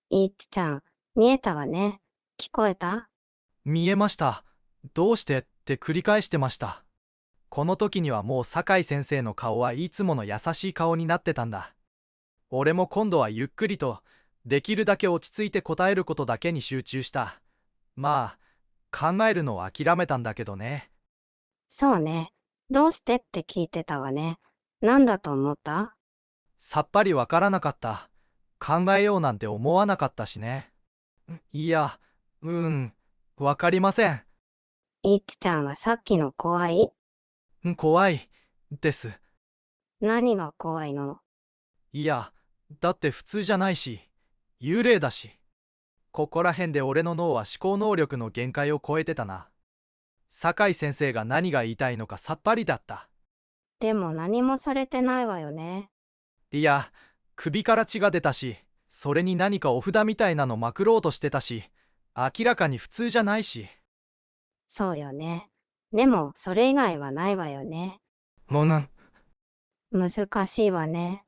いつちゃん、見えたわね。聞こえた？見えました。どうしてって繰り返してました。この時にはもう酒井先生の顔はいつもの優しい顔になってたんだ。俺も今度はゆっくりと、できるだけ落ち着いて答えることだけに集中した。まあ、考えるのを諦めたんだけどね。そうね。どうしてって聞いてたわね。なんだと思った？さっぱりわからなかった。考えようなんて思わなかったしね。いや、わかりません。いつちゃんはさっきの怖い？怖いです。何が怖いの？いや、だって普通じゃないし、幽霊だし。ここら辺で俺の脳は思考能力の限界を超えてたな。酒井先生が何が言いたいのかさっぱりだった。でも何もされてないわよね。いや、首から血が出たし、それに何かお札みたいなのまくろうとしてたし、明らかに普通じゃないし。そうよね。でもそれ以外はないわよね。難しいわね。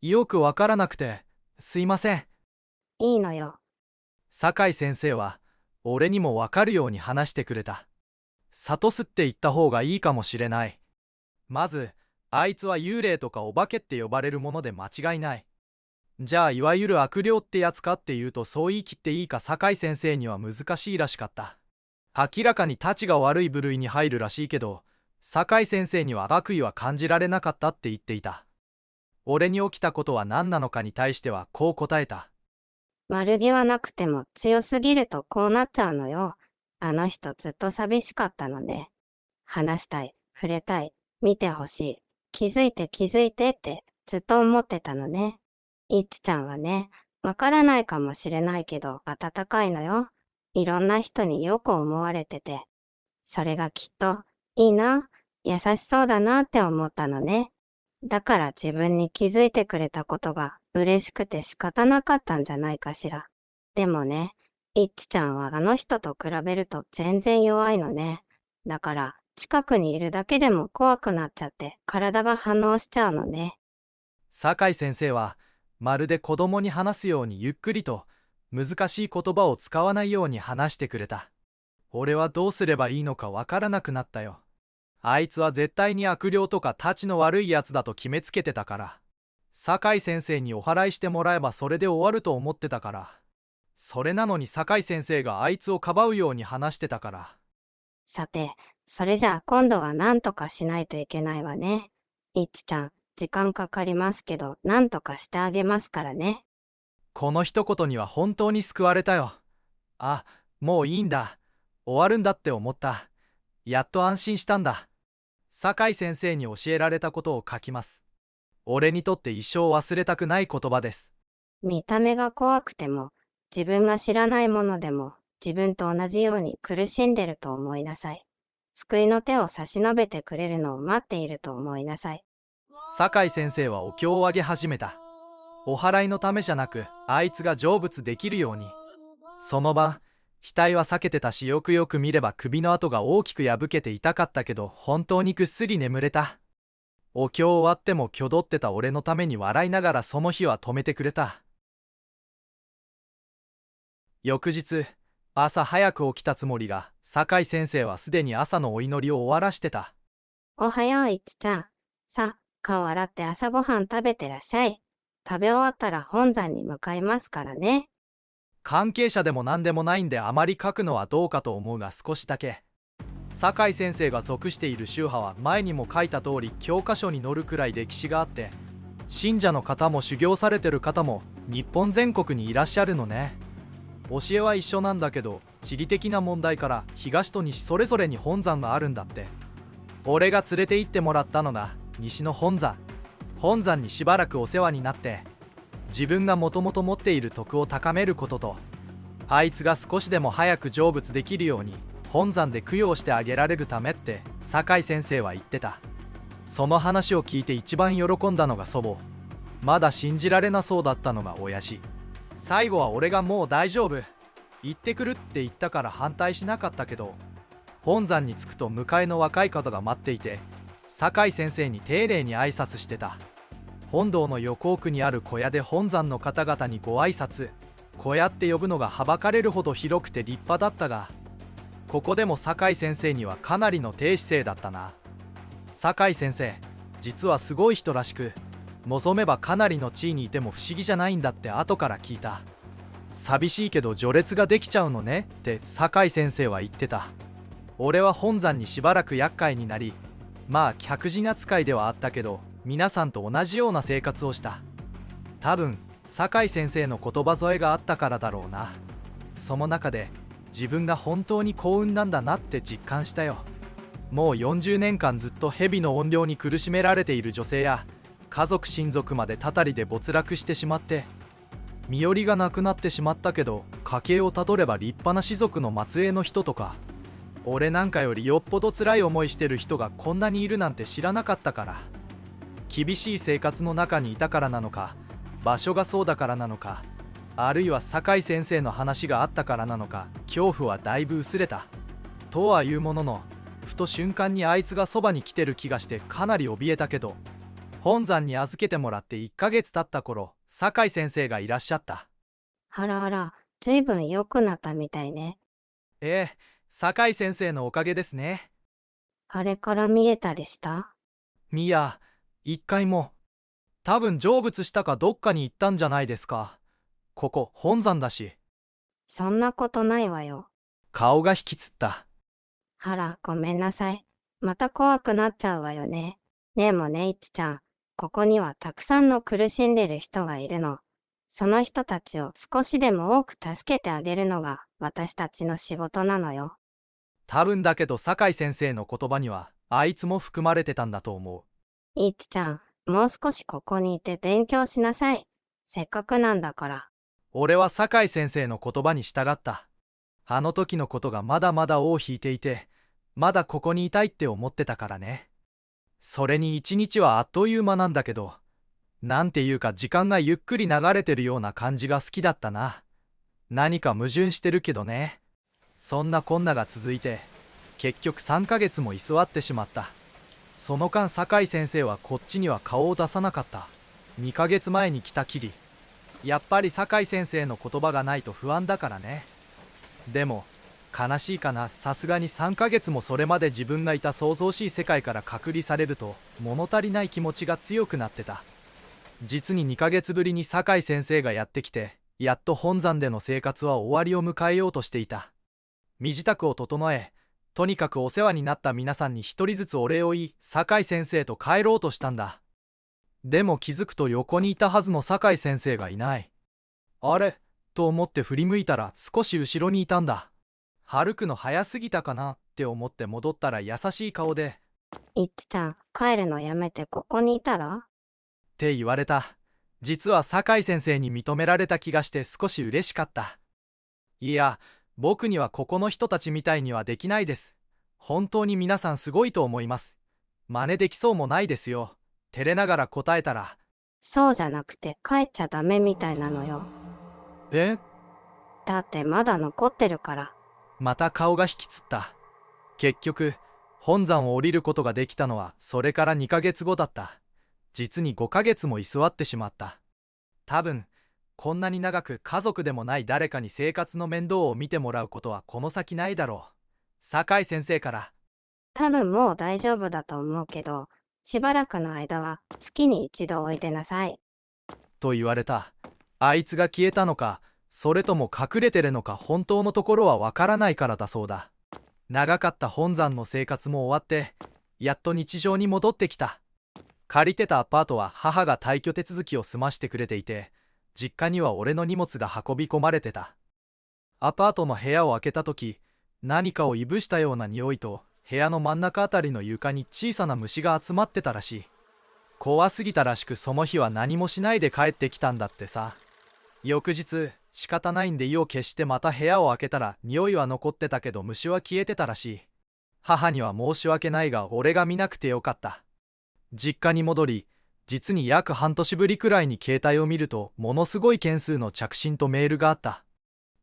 よくわからなくて、すいません。いいのよ。酒井先生は、俺にもわかるように話してくれた。諭すって言った方がいいかもしれない。まず、あいつは幽霊とかお化けって呼ばれるもので間違いない。じゃあいわゆる悪霊ってやつかっていうと、そう言い切っていいか酒井先生には難しいらしかった。明らかにたちが悪い部類に入るらしいけど、酒井先生には悪意は感じられなかったって言っていた。俺に起きたことは何なのかに対してはこう答えた。悪気はなくても強すぎるとこうなっちゃうのよ。あの人ずっと寂しかったのね。話したい、触れたい、見てほしい、気づいてってずっと思ってたのね。いっちゃんはね、わからないかもしれないけど温かいのよ。いろんな人によく思われてて。それがきっといいな、優しそうだなって思ったのね。だから自分に気づいてくれたことが嬉しくて仕方なかったんじゃないかしら。でもね、いっちゃんはあの人と比べると全然弱いのね。だから近くにいるだけでも怖くなっちゃって体が反応しちゃうのね。酒井先生はまるで子供に話すようにゆっくりと難しい言葉を使わないように話してくれた。俺はどうすればいいのかわからなくなったよ。あいつは絶対に悪霊とかたちの悪いやつだと決めつけてたから。酒井先生にお祓いしてもらえばそれで終わると思ってたから。それなのに酒井先生があいつをかばうように話してたから。さて、それじゃあ今度は何とかしないといけないわね。いっちゃん、時間かかりますけど何とかしてあげますからね。この一言には本当に救われたよ。あ、もういいんだ。終わるんだって思った。やっと安心したんだ。酒井先生に教えられたことを書きます。俺にとって一生忘れたくない言葉です。見た目が怖くても、自分が知らないものでも、自分と同じように苦しんでると思いなさい。救いの手を差し伸べてくれるのを待っていると思いなさい。酒井先生はお経をあげ始めた。お祓いのためじゃなく、あいつが成仏できるように。その晩、額は避けてたし、よくよく見れば首の跡が大きく破けて痛かったけど、本当にぐっすり眠れた。お経終わっても挙動ってた俺のために笑いながらその日は止めてくれた。翌日、朝早く起きたつもりが、酒井先生はすでに朝のお祈りを終わらしてた。おはよう、いっちゃん。さ、顔洗って朝ごはん食べてらっしゃい。食べ終わったら本山に向かいますからね。関係者でも何でもないんであまり書くのはどうかと思うが少しだけ。酒井先生が属している宗派は前にも書いた通り教科書に載るくらい歴史があって、信者の方も修行されてる方も日本全国にいらっしゃるのね。教えは一緒なんだけど、地理的な問題から東と西それぞれに本山があるんだって。俺が連れて行ってもらったのが西の本山。本山にしばらくお世話になって、自分がもともと持っている徳を高めることと、あいつが少しでも早く成仏できるように本山で供養してあげられるためって酒井先生は言ってた。その話を聞いて一番喜んだのが祖母。まだ信じられなそうだったのが親父。最後は俺がもう大丈夫、行ってくるって言ったから反対しなかったけど、本山に着くと迎えの若い方が待っていて、酒井先生に丁寧に挨拶してた。本堂の横奥にある小屋で本山の方々にご挨拶。小屋って呼ぶのがはばかれるほど広くて立派だったが、ここでも酒井先生にはかなりの低姿勢だったな。酒井先生、実はすごい人らしく、望めばかなりの地位にいても不思議じゃないんだって後から聞いた。寂しいけど序列ができちゃうのねって酒井先生は言ってた。俺は本山にしばらく厄介になり、まあ客人扱いではあったけど、皆さんと同じような生活をした。多分酒井先生の言葉添えがあったからだろうな。その中で自分が本当に幸運なんだなって実感したよ。もう40年間ずっと蛇の怨霊に苦しめられている女性や家族親族までたたりで没落してしまって、身寄りがなくなってしまったけど家系をたどれば立派な士族の末裔の人とか、俺なんかよりよっぽど辛い思いしてる人がこんなにいるなんて知らなかったから。厳しい生活の中にいたからなのか、場所がそうだからなのか、あるいは酒井先生の話があったからなのか、恐怖はだいぶ薄れた。とはいうものの、ふと瞬間にあいつがそばに来てる気がしてかなり怯えたけど、本山に預けてもらって1ヶ月経った頃、酒井先生がいらっしゃった。あらあら、ずいぶん良くなったみたいね。ええ、酒井先生のおかげですね。あれから見えたりした？ミヤ、一回も。多分成仏したかどっかに行ったんじゃないですか。ここ本山だし。そんなことないわよ。顔が引きつった。あら、ごめんなさい。また怖くなっちゃうわよね。でもね、いっちゃん、ここにはたくさんの苦しんでる人がいるの。その人たちを少しでも多く助けてあげるのが私たちの仕事なのよ。多分だけど酒井先生の言葉にはあいつも含まれてたんだと思う。いっちゃん、もう少しここにいて勉強しなさい。せっかくなんだから。俺は酒井先生の言葉に従った。あの時のことがまだまだ尾を引いていて、まだここにいたいって思ってたからね。それに一日はあっという間なんだけど、なんていうか時間がゆっくり流れてるような感じが好きだったな。何か矛盾してるけどね。そんなこんなが続いて、結局3ヶ月も居座ってしまった。その間酒井先生はこっちには顔を出さなかった。2ヶ月前に来たきり。やっぱり酒井先生の言葉がないと不安だからね。でも悲しいかな。さすがに3ヶ月もそれまで自分がいた想像しい世界から隔離されると物足りない気持ちが強くなってた。実に2ヶ月ぶりに酒井先生がやってきて、やっと本山での生活は終わりを迎えようとしていた。身支度を整え、とにかくお世話になった皆さんに一人ずつお礼を言い、酒井先生と帰ろうとしたんだ。でも気づくと横にいたはずの酒井先生がいない。あれと思って振り向いたら少し後ろにいたんだ。歩くの早すぎたかなって思って戻ったら優しい顔で、いっちゃん、帰るのやめてここにいたら？って言われた。実は酒井先生に認められた気がして少し嬉しかった。いや、僕にはここの人たちみたいにはできないです。本当に皆さんすごいと思います。真似できそうもないですよ。照れながら答えたら、そうじゃなくて帰っちゃダメみたいなのよ。え？だってまだ残ってるから。また顔が引きつった。結局、本山を降りることができたのはそれから2ヶ月後だった。実に5ヶ月も居座ってしまった。多分、こんなに長く家族でもない誰かに生活の面倒を見てもらうことはこの先ないだろう。酒井先生から。多分もう大丈夫だと思うけど、しばらくの間は月に一度おいでなさい。と言われた。あいつが消えたのか、それとも隠れてるのか本当のところはわからないからだそうだ。長かった本山の生活も終わって、やっと日常に戻ってきた。借りてたアパートは母が退去手続きを済ましてくれていて、実家には俺の荷物が運び込まれてた。アパートの部屋を開けた時、何かをいぶしたような匂いと、部屋の真ん中あたりの床に小さな虫が集まってたらしい。怖すぎたらしくその日は何もしないで帰ってきたんだってさ。翌日、仕方ないんで意を決してまた部屋を開けたら匂いは残ってたけど虫は消えてたらしい。母には申し訳ないが俺が見なくてよかった。実家に戻り、実に約半年ぶりくらいに携帯を見るとものすごい件数の着信とメールがあった。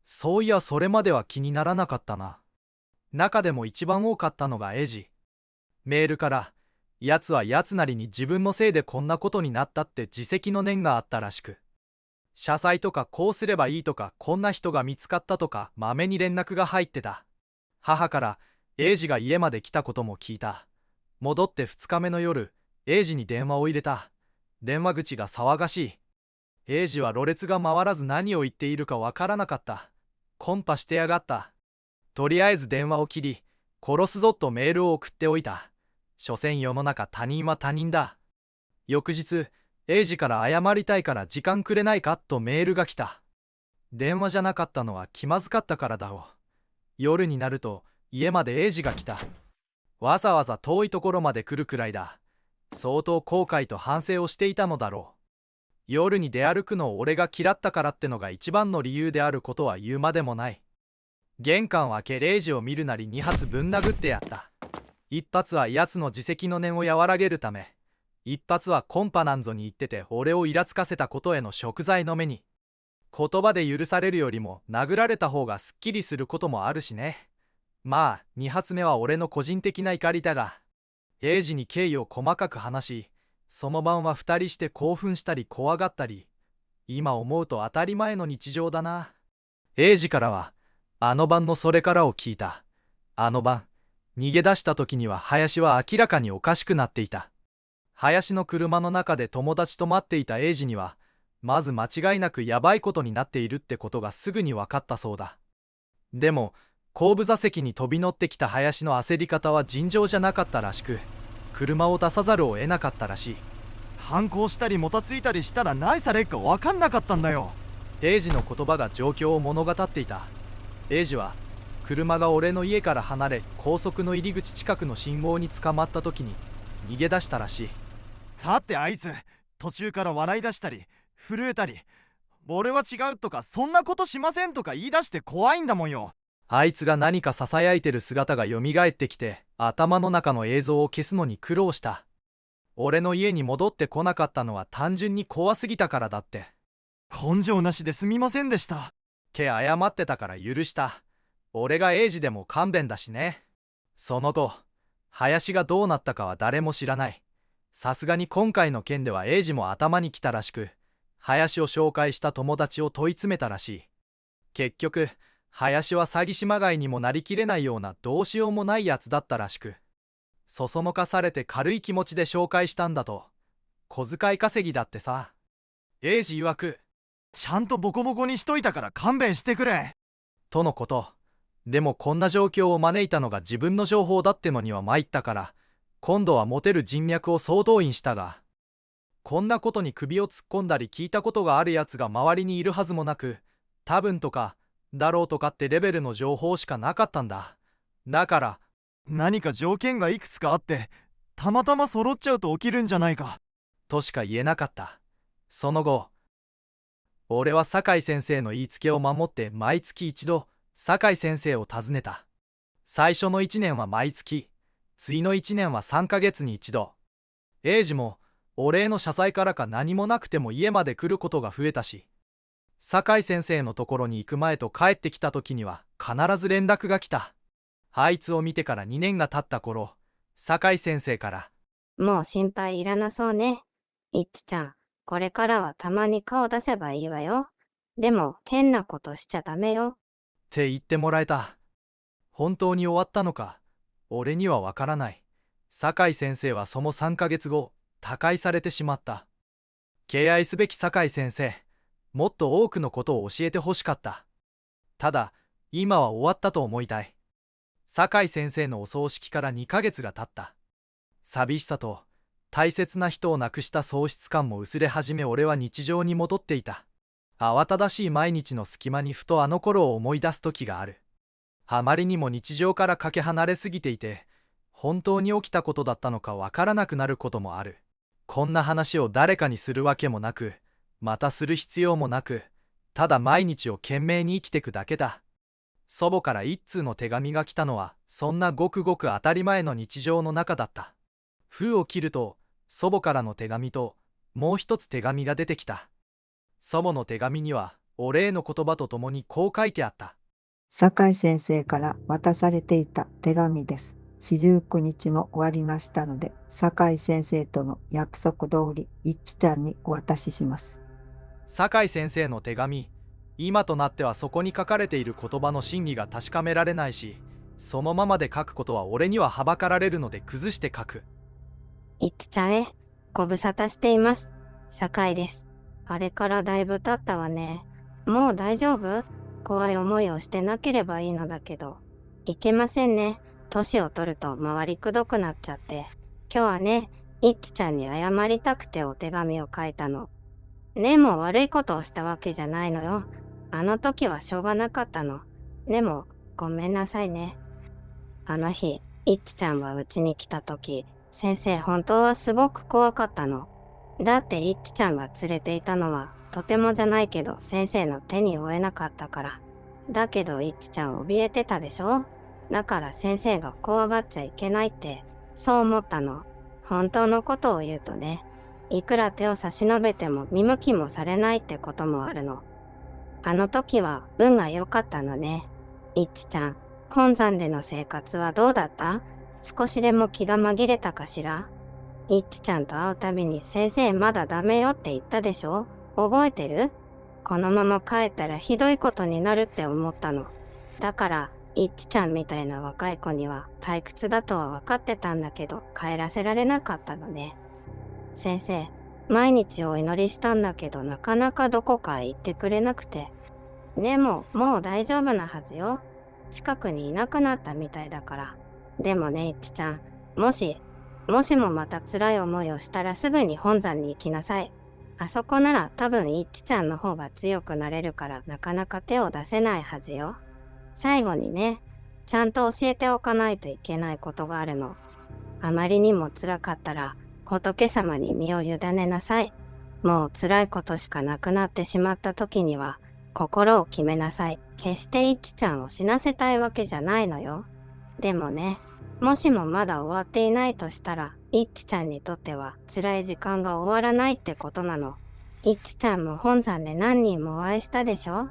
そういやそれまでは気にならなかったな。中でも一番多かったのがエジ。メールから、やつはやつなりに自分のせいでこんなことになったって自責の念があったらしく。謝罪とかこうすればいいとかこんな人が見つかったとかまめに連絡が入ってた。母からエイジが家まで来たことも聞いた。戻って2日目の夜、エイジに電話を入れた。電話口が騒がしい。エイジはろれつが回らず何を言っているかわからなかった。コンパしてやがった。とりあえず電話を切り、殺すぞとメールを送っておいた。所詮世の中他人は他人だ。翌日、エイジから謝りたいから時間くれないかとメールが来た。電話じゃなかったのは気まずかったからだろう。夜になると家までエイジが来た。わざわざ遠いところまで来るくらいだ。相当後悔と反省をしていたのだろう。夜に出歩くのを俺が嫌ったからってのが一番の理由であることは言うまでもない。玄関を開けレイジを見るなり2発ぶん殴ってやった。1発は奴の自責の念を和らげるため、1発はコンパなんぞに言ってて俺をイラつかせたことへの贖罪の目に。言葉で許されるよりも殴られた方がすっきりすることもあるしね。まあ2発目は俺の個人的な怒りだが、エイジに経緯を細かく話し、その晩は2人して興奮したり怖がったり、今思うと当たり前の日常だな。エイジからはあの晩のそれからを聞いた。あの晩逃げ出した時には林は明らかにおかしくなっていた。林の車の中で友達と待っていた英二には、まず間違いなくやばいことになっているってことがすぐに分かったそうだ。でも、後部座席に飛び乗ってきた林の焦り方は尋常じゃなかったらしく、車を出さざるを得なかったらしい。反抗したりもたついたりしたら何されっか分かんなかったんだよ。英二の言葉が状況を物語っていた。英二は、車が俺の家から離れ高速の入り口近くの信号に捕まった時に逃げ出したらしい。だってあいつ途中から笑い出したり震えたり、俺は違うとかそんなことしませんとか言い出して怖いんだもんよ。あいつが何かささやいてる姿がよみがえってきて、頭の中の映像を消すのに苦労した。俺の家に戻ってこなかったのは単純に怖すぎたからだって。根性なしですみませんでした。謝ってたから許した。俺が英二でも勘弁だしね。その後、林がどうなったかは誰も知らない。さすがに今回の件では英二も頭に来たらしく、林を紹介した友達を問い詰めたらしい。結局、林は詐欺師まがいにもなりきれないようなどうしようもないやつだったらしく、そそのかされて軽い気持ちで紹介したんだと。小遣い稼ぎだってさ。英二曰く、ちゃんとボコボコにしといたから勘弁してくれ。とのこと。でもこんな状況を招いたのが自分の情報だってのには参ったから、今度はモテる人脈を総動員したが、こんなことに首を突っ込んだり聞いたことがあるやつが周りにいるはずもなく、多分とか、だろうとかってレベルの情報しかなかったんだ。だから、何か条件がいくつかあって、たまたま揃っちゃうと起きるんじゃないか。としか言えなかった。その後、俺は酒井先生の言いつけを守って毎月一度、酒井先生を訪ねた。最初の1年は毎月、次の1年は3ヶ月に一度。英二も、俺への謝罪からか何もなくても家まで来ることが増えたし、酒井先生のところに行く前と帰ってきた時には必ず連絡が来た。あいつを見てから2年が経った頃、酒井先生から、もう心配いらなそうね。いっちゃん、これからはたまに顔出せばいいわよ。でも、変なことしちゃダメよ。って言ってもらえた。本当に終わったのか、俺にはわからない。酒井先生はその3ヶ月後、他界されてしまった。敬愛すべき酒井先生、もっと多くのことを教えてほしかった。ただ、今は終わったと思いたい。酒井先生のお葬式から2ヶ月が経った。寂しさと大切な人を亡くした喪失感も薄れ始め、俺は日常に戻っていた。慌ただしい毎日の隙間にふとあの頃を思い出す時がある。あまりにも日常からかけ離れすぎていて、本当に起きたことだったのかわからなくなることもある。こんな話を誰かにするわけもなく、またする必要もなく、ただ毎日を懸命に生きてくだけだ。祖母から一通の手紙が来たのは、そんなごくごく当たり前の日常の中だった。封を切ると、祖母からの手紙と、もう一つ手紙が出てきた。祖母の手紙には、お礼の言葉とともにこう書いてあった。酒井先生から渡されていた手紙です。49日も終わりましたので、酒井先生との約束通り、いっちゃんにお渡しします。酒井先生の手紙、今となってはそこに書かれている言葉の真偽が確かめられないし、そのままで書くことは俺にははばかられるので崩して書く。いっちゃんへ、ご無沙汰しています。酒井です。あれからだいぶ経ったわね。もう大丈夫？怖い思いをしてなければいいのだけど。いけませんね。年を取ると回りくどくなっちゃって。今日はね、いっちゃんに謝りたくてお手紙を書いたの。ねも悪いことをしたわけじゃないのよ。あの時はしょうがなかったの。でも、ごめんなさいね。あの日、いっちゃんはうちに来た時、先生本当はすごく怖かったの。だっていっちゃんが連れていたのは、とてもじゃないけど先生の手に負えなかったから。だけどいっちゃん怯えてたでしょ？だから先生が怖がっちゃいけないって、そう思ったの。本当のことを言うとね、いくら手を差し伸べても見向きもされないってこともあるの。あの時は運が良かったのね。いっちゃん、本山での生活はどうだった？少しでも気が紛れたかしら？いっちゃんと会うたびに先生まだダメよって言ったでしょ？覚えてる？このまま帰ったらひどいことになるって思ったの。だから、いっちゃんみたいな若い子には退屈だとは分かってたんだけど帰らせられなかったのね。先生、毎日お祈りしたんだけどなかなかどこかへ行ってくれなくて。でも、もう大丈夫なはずよ。近くにいなくなったみたいだから。でもね、イッチちゃん、もしもまた辛い思いをしたらすぐに本山に行きなさい。あそこなら多分イッチちゃんの方が強くなれるからなかなか手を出せないはずよ。最後にね、ちゃんと教えておかないといけないことがあるの。あまりにも辛かったら仏様に身を委ねなさい。もう辛いことしかなくなってしまった時には心を決めなさい。決してイッチちゃんを死なせたいわけじゃないのよ。でもね、もしもまだ終わっていないとしたら、イッチちゃんにとっては辛い時間が終わらないってことなの。イッチちゃんも本山で何人もお会いしたでしょ？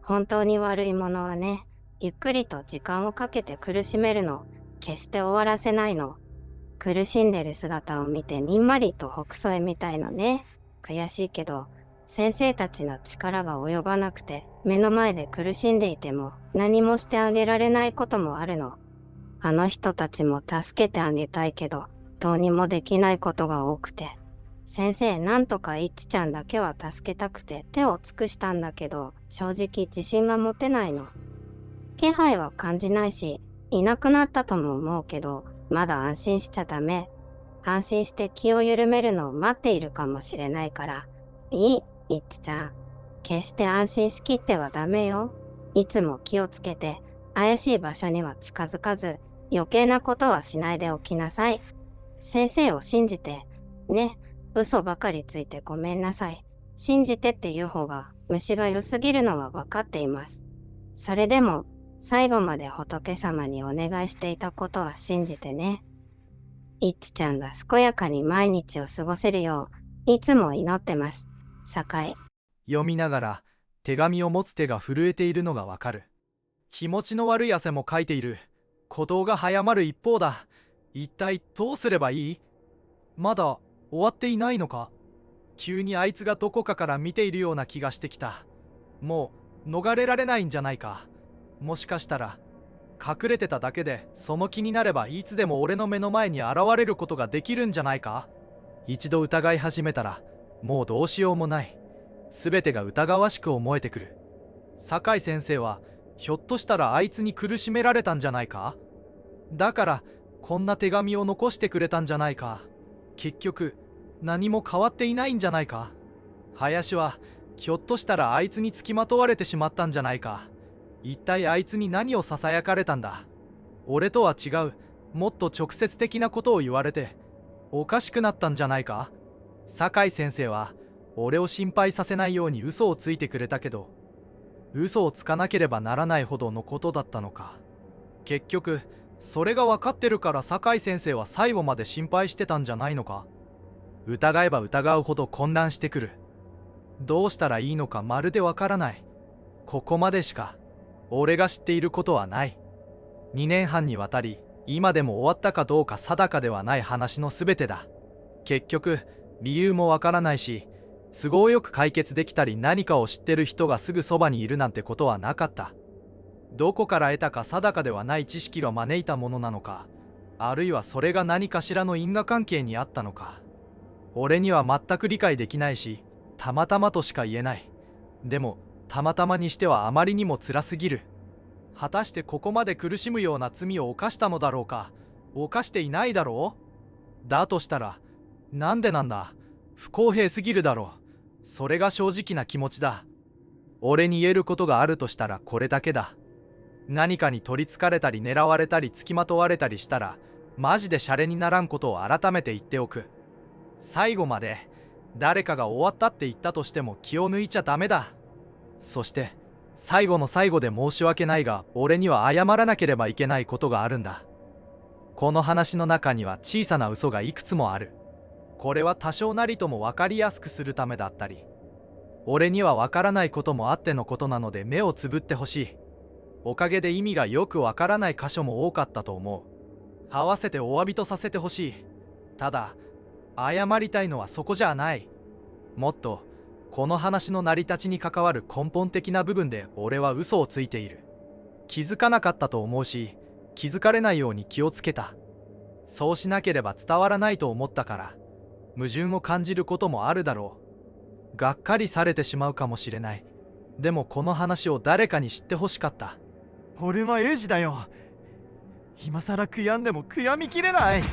本当に悪いものはね、ゆっくりと時間をかけて苦しめるの。決して終わらせないの。苦しんでる姿を見てにんまりとほくそえみたいのね。悔しいけど、先生たちの力が及ばなくて、目の前で苦しんでいても何もしてあげられないこともあるの。あの人たちも助けてあげたいけど、どうにもできないことが多くて。先生、なんとかイッチちゃんだけは助けたくて手を尽くしたんだけど、正直自信が持てないの。気配は感じないし、いなくなったとも思うけど、まだ安心しちゃダメ。安心して気を緩めるのを待っているかもしれないから。いい、イッチちゃん。決して安心しきってはダメよ。いつも気をつけて、怪しい場所には近づかず、余計なことはしないでおきなさい。先生を信じて。ね、嘘ばかりついてごめんなさい。信じてっていう方が虫が良すぎるのは分かっています。それでも、最後まで仏様にお願いしていたことは信じてね。イッチちゃんが健やかに毎日を過ごせるよう、いつも祈ってます。酒井。読みながら手紙を持つ手が震えているのがわかる。気持ちの悪い汗もかいている。鼓動が早まる一方だ。一体どうすればいい？まだ終わっていないのか？急にあいつがどこかから見ているような気がしてきた。もう逃れられないんじゃないか。もしかしたら隠れてただけで、その気になればいつでも俺の目の前に現れることができるんじゃないか。一度疑い始めたらもうどうしようもない。全てが疑わしく思えてくる。酒井先生はひょっとしたらあいつに苦しめられたんじゃないか。だからこんな手紙を残してくれたんじゃないか。結局何も変わっていないんじゃないか。林はひょっとしたらあいつにつきまとわれてしまったんじゃないか。一体あいつに何をささやかれたんだ。俺とは違う、もっと直接的なことを言われておかしくなったんじゃないか。酒井先生は俺を心配させないように嘘をついてくれたけど、嘘をつかなければならないほどのことだったのか。結局それが分かってるから酒井先生は最後まで心配してたんじゃないのか。疑えば疑うほど混乱してくる。どうしたらいいのかまるで分からない。ここまでしか俺が知っていることはない。2年半にわたり今でも終わったかどうか定かではない話のすべてだ。結局理由もわからないし、都合よく解決できたり何かを知ってる人がすぐそばにいるなんてことはなかった。どこから得たか定かではない知識が招いたものなのか、あるいはそれが何かしらの因果関係にあったのか、俺には全く理解できないし、たまたまとしか言えない。でもたまたまにしてはあまりにも辛すぎる。果たしてここまで苦しむような罪を犯したのだろうか。犯していないだろう。だとしたらなんでなんだ。不公平すぎるだろう。それが正直な気持ちだ。俺に言えることがあるとしたらこれだけだ。何かに取りつかれたり狙われたりつきまとわれたりしたらマジでシャレにならんことを改めて言っておく。最後まで誰かが終わったって言ったとしても気を抜いちゃダメだ。そして最後の最後で申し訳ないが、俺には謝らなければいけないことがあるんだ。この話の中には小さな嘘がいくつもある。これは多少なりとも分かりやすくするためだったり、俺には分からないこともあってのことなので目をつぶってほしい。おかげで意味がよく分からない箇所も多かったと思う。合わせてお詫びとさせてほしい。ただ謝りたいのはそこじゃない。もっとこの話の成り立ちに関わる根本的な部分で俺は嘘をついている。気づかなかったと思うし、気づかれないように気をつけた。そうしなければ伝わらないと思ったから。矛盾を感じることもあるだろう。がっかりされてしまうかもしれない。でもこの話を誰かに知ってほしかった。俺はエイジだよ。今さら悔やんでも悔やみきれない。